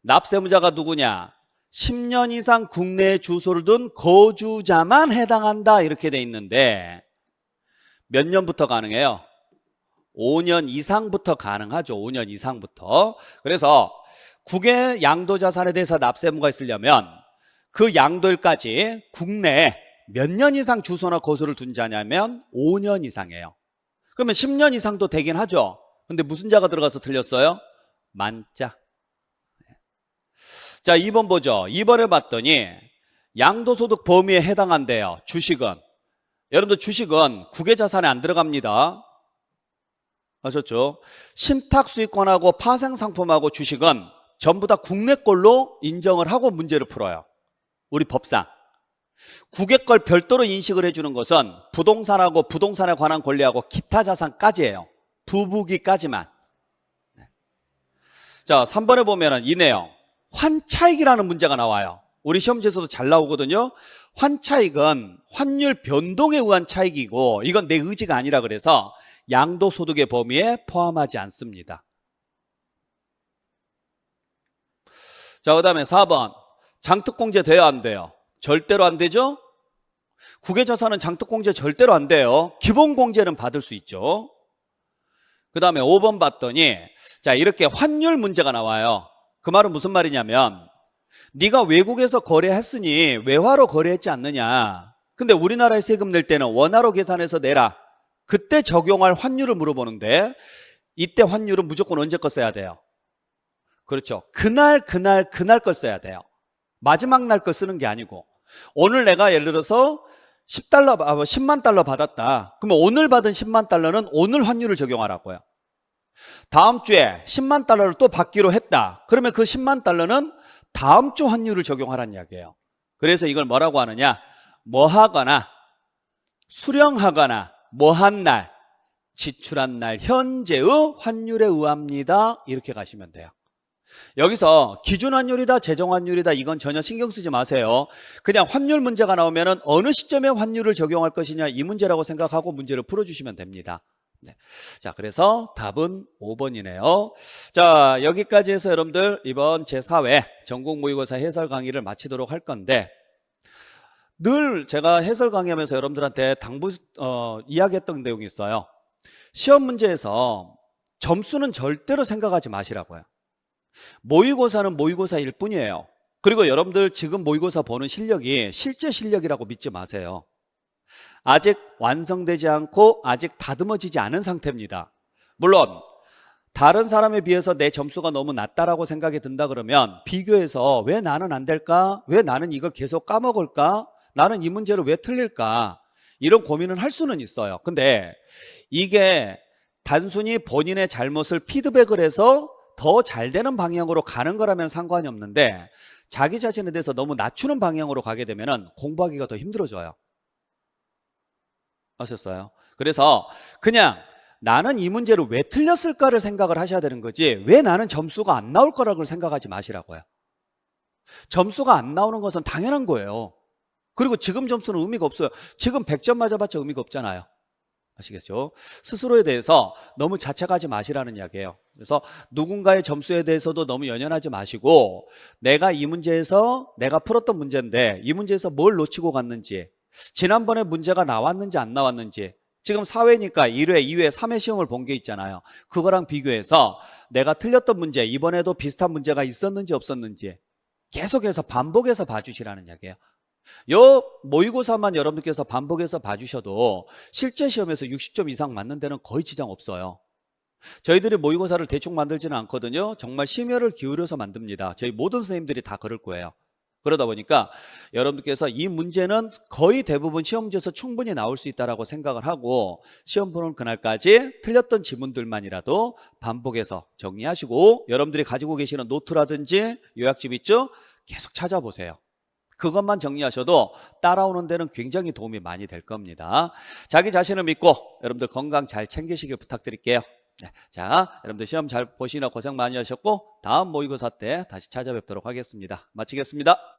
납세무자가 누구냐? 10년 이상 국내에 주소를 둔 거주자만 해당한다 이렇게 돼 있는데 몇 년부터 가능해요? 5년 이상부터 가능하죠. 5년 이상부터. 그래서 국외 양도자산에 대해서 납세의무가 있으려면 그 양도일까지 국내에 몇 년 이상 주소나 거소를 둔 자냐면 5년 이상이에요. 그러면 10년 이상도 되긴 하죠. 근데 무슨 자가 들어가서 틀렸어요? 만자. 자, 2번 보죠. 2번에 봤더니 양도소득 범위에 해당한대요. 주식은. 여러분들 주식은 국외자산에 안 들어갑니다. 아셨죠? 신탁수익권하고 파생상품하고 주식은 전부 다 국내 걸로 인정을 하고 문제를 풀어요. 우리 법상. 국외 걸 별도로 인식을 해주는 것은 부동산하고 부동산에 관한 권리하고 기타 자산까지예요. 부부기까지만. 자, 3번에 보면은 이 내용. 환차익이라는 문제가 나와요. 우리 시험지에서도 잘 나오거든요. 환차익은 환율 변동에 의한 차익이고 이건 내 의지가 아니라 그래서 양도소득의 범위에 포함하지 않습니다. 자, 그 다음에 4번. 장특공제 돼야 안 돼요? 절대로 안 되죠? 국외자산은 장특공제 절대로 안 돼요. 기본공제는 받을 수 있죠. 그 다음에 5번 봤더니 자, 이렇게 환율 문제가 나와요. 그 말은 무슨 말이냐면 네가 외국에서 거래했으니 외화로 거래했지 않느냐. 근데 우리나라에 세금 낼 때는 원화로 계산해서 내라. 그때 적용할 환율을 물어보는데 이때 환율은 무조건 언제 거 써야 돼요? 그렇죠. 그날 걸 써야 돼요. 마지막 날 걸 쓰는 게 아니고 오늘 내가 예를 들어서 10만 달러 받았다. 그러면 오늘 받은 10만 달러는 오늘 환율을 적용하라고요. 다음 주에 10만 달러를 또 받기로 했다. 그러면 그 10만 달러는 다음 주 환율을 적용하라는 이야기예요. 그래서 이걸 뭐라고 하느냐? 뭐 하거나 수령하거나 뭐한 날, 지출한 날 현재의 환율에 의합니다. 이렇게 가시면 돼요. 여기서 기준환율이다 재정환율이다 이건 전혀 신경 쓰지 마세요. 그냥 환율 문제가 나오면 어느 시점에 환율을 적용할 것이냐 이 문제라고 생각하고 문제를 풀어주시면 됩니다. 네. 자, 그래서 답은 5번이네요. 자, 여기까지 해서 여러분들 이번 제4회 전국 모의고사 해설 강의를 마치도록 할 건데 늘 제가 해설 강의하면서 여러분들한테 이야기했던 내용이 있어요. 시험 문제에서 점수는 절대로 생각하지 마시라고요. 모의고사는 모의고사일 뿐이에요. 그리고 여러분들 지금 모의고사 보는 실력이 실제 실력이라고 믿지 마세요. 아직 완성되지 않고 아직 다듬어지지 않은 상태입니다. 물론 다른 사람에 비해서 내 점수가 너무 낮다라고 생각이 든다 그러면 비교해서 왜 나는 안 될까? 왜 나는 이걸 계속 까먹을까? 나는 이 문제를 왜 틀릴까? 이런 고민을 할 수는 있어요. 근데 이게 단순히 본인의 잘못을 피드백을 해서 더 잘 되는 방향으로 가는 거라면 상관이 없는데 자기 자신에 대해서 너무 낮추는 방향으로 가게 되면 공부하기가 더 힘들어져요. 아셨어요? 그래서 그냥 나는 이 문제를 왜 틀렸을까를 생각을 하셔야 되는 거지, 왜 나는 점수가 안 나올 거라고 생각하지 마시라고요. 점수가 안 나오는 것은 당연한 거예요. 그리고 지금 점수는 의미가 없어요. 지금 100점 맞아봤자 의미가 없잖아요. 아시겠죠? 스스로에 대해서 너무 자책하지 마시라는 이야기예요. 그래서 누군가의 점수에 대해서도 너무 연연하지 마시고, 내가 이 문제에서 내가 풀었던 문제인데 이 문제에서 뭘 놓치고 갔는지, 지난번에 문제가 나왔는지 안 나왔는지, 지금 4회니까 1회, 2회, 3회 시험을 본 게 있잖아요. 그거랑 비교해서 내가 틀렸던 문제, 이번에도 비슷한 문제가 있었는지 없었는지 계속해서 반복해서 봐주시라는 이야기예요. 요 모의고사만 여러분께서 반복해서 봐주셔도 실제 시험에서 60점 이상 맞는 데는 거의 지장 없어요. 저희들이 모의고사를 대충 만들지는 않거든요. 정말 심혈을 기울여서 만듭니다. 저희 모든 선생님들이 다 그럴 거예요. 그러다 보니까 여러분들께서 이 문제는 거의 대부분 시험 문제에서 충분히 나올 수 있다고 생각을 하고, 시험 보는 그날까지 틀렸던 지문들만이라도 반복해서 정리하시고, 여러분들이 가지고 계시는 노트라든지 요약집 있죠? 계속 찾아보세요. 그것만 정리하셔도 따라오는 데는 굉장히 도움이 많이 될 겁니다. 자기 자신을 믿고 여러분들 건강 잘 챙기시길 부탁드릴게요. 자, 여러분들 시험 잘 보시느라 고생 많이 하셨고, 다음 모의고사 때 다시 찾아뵙도록 하겠습니다. 마치겠습니다.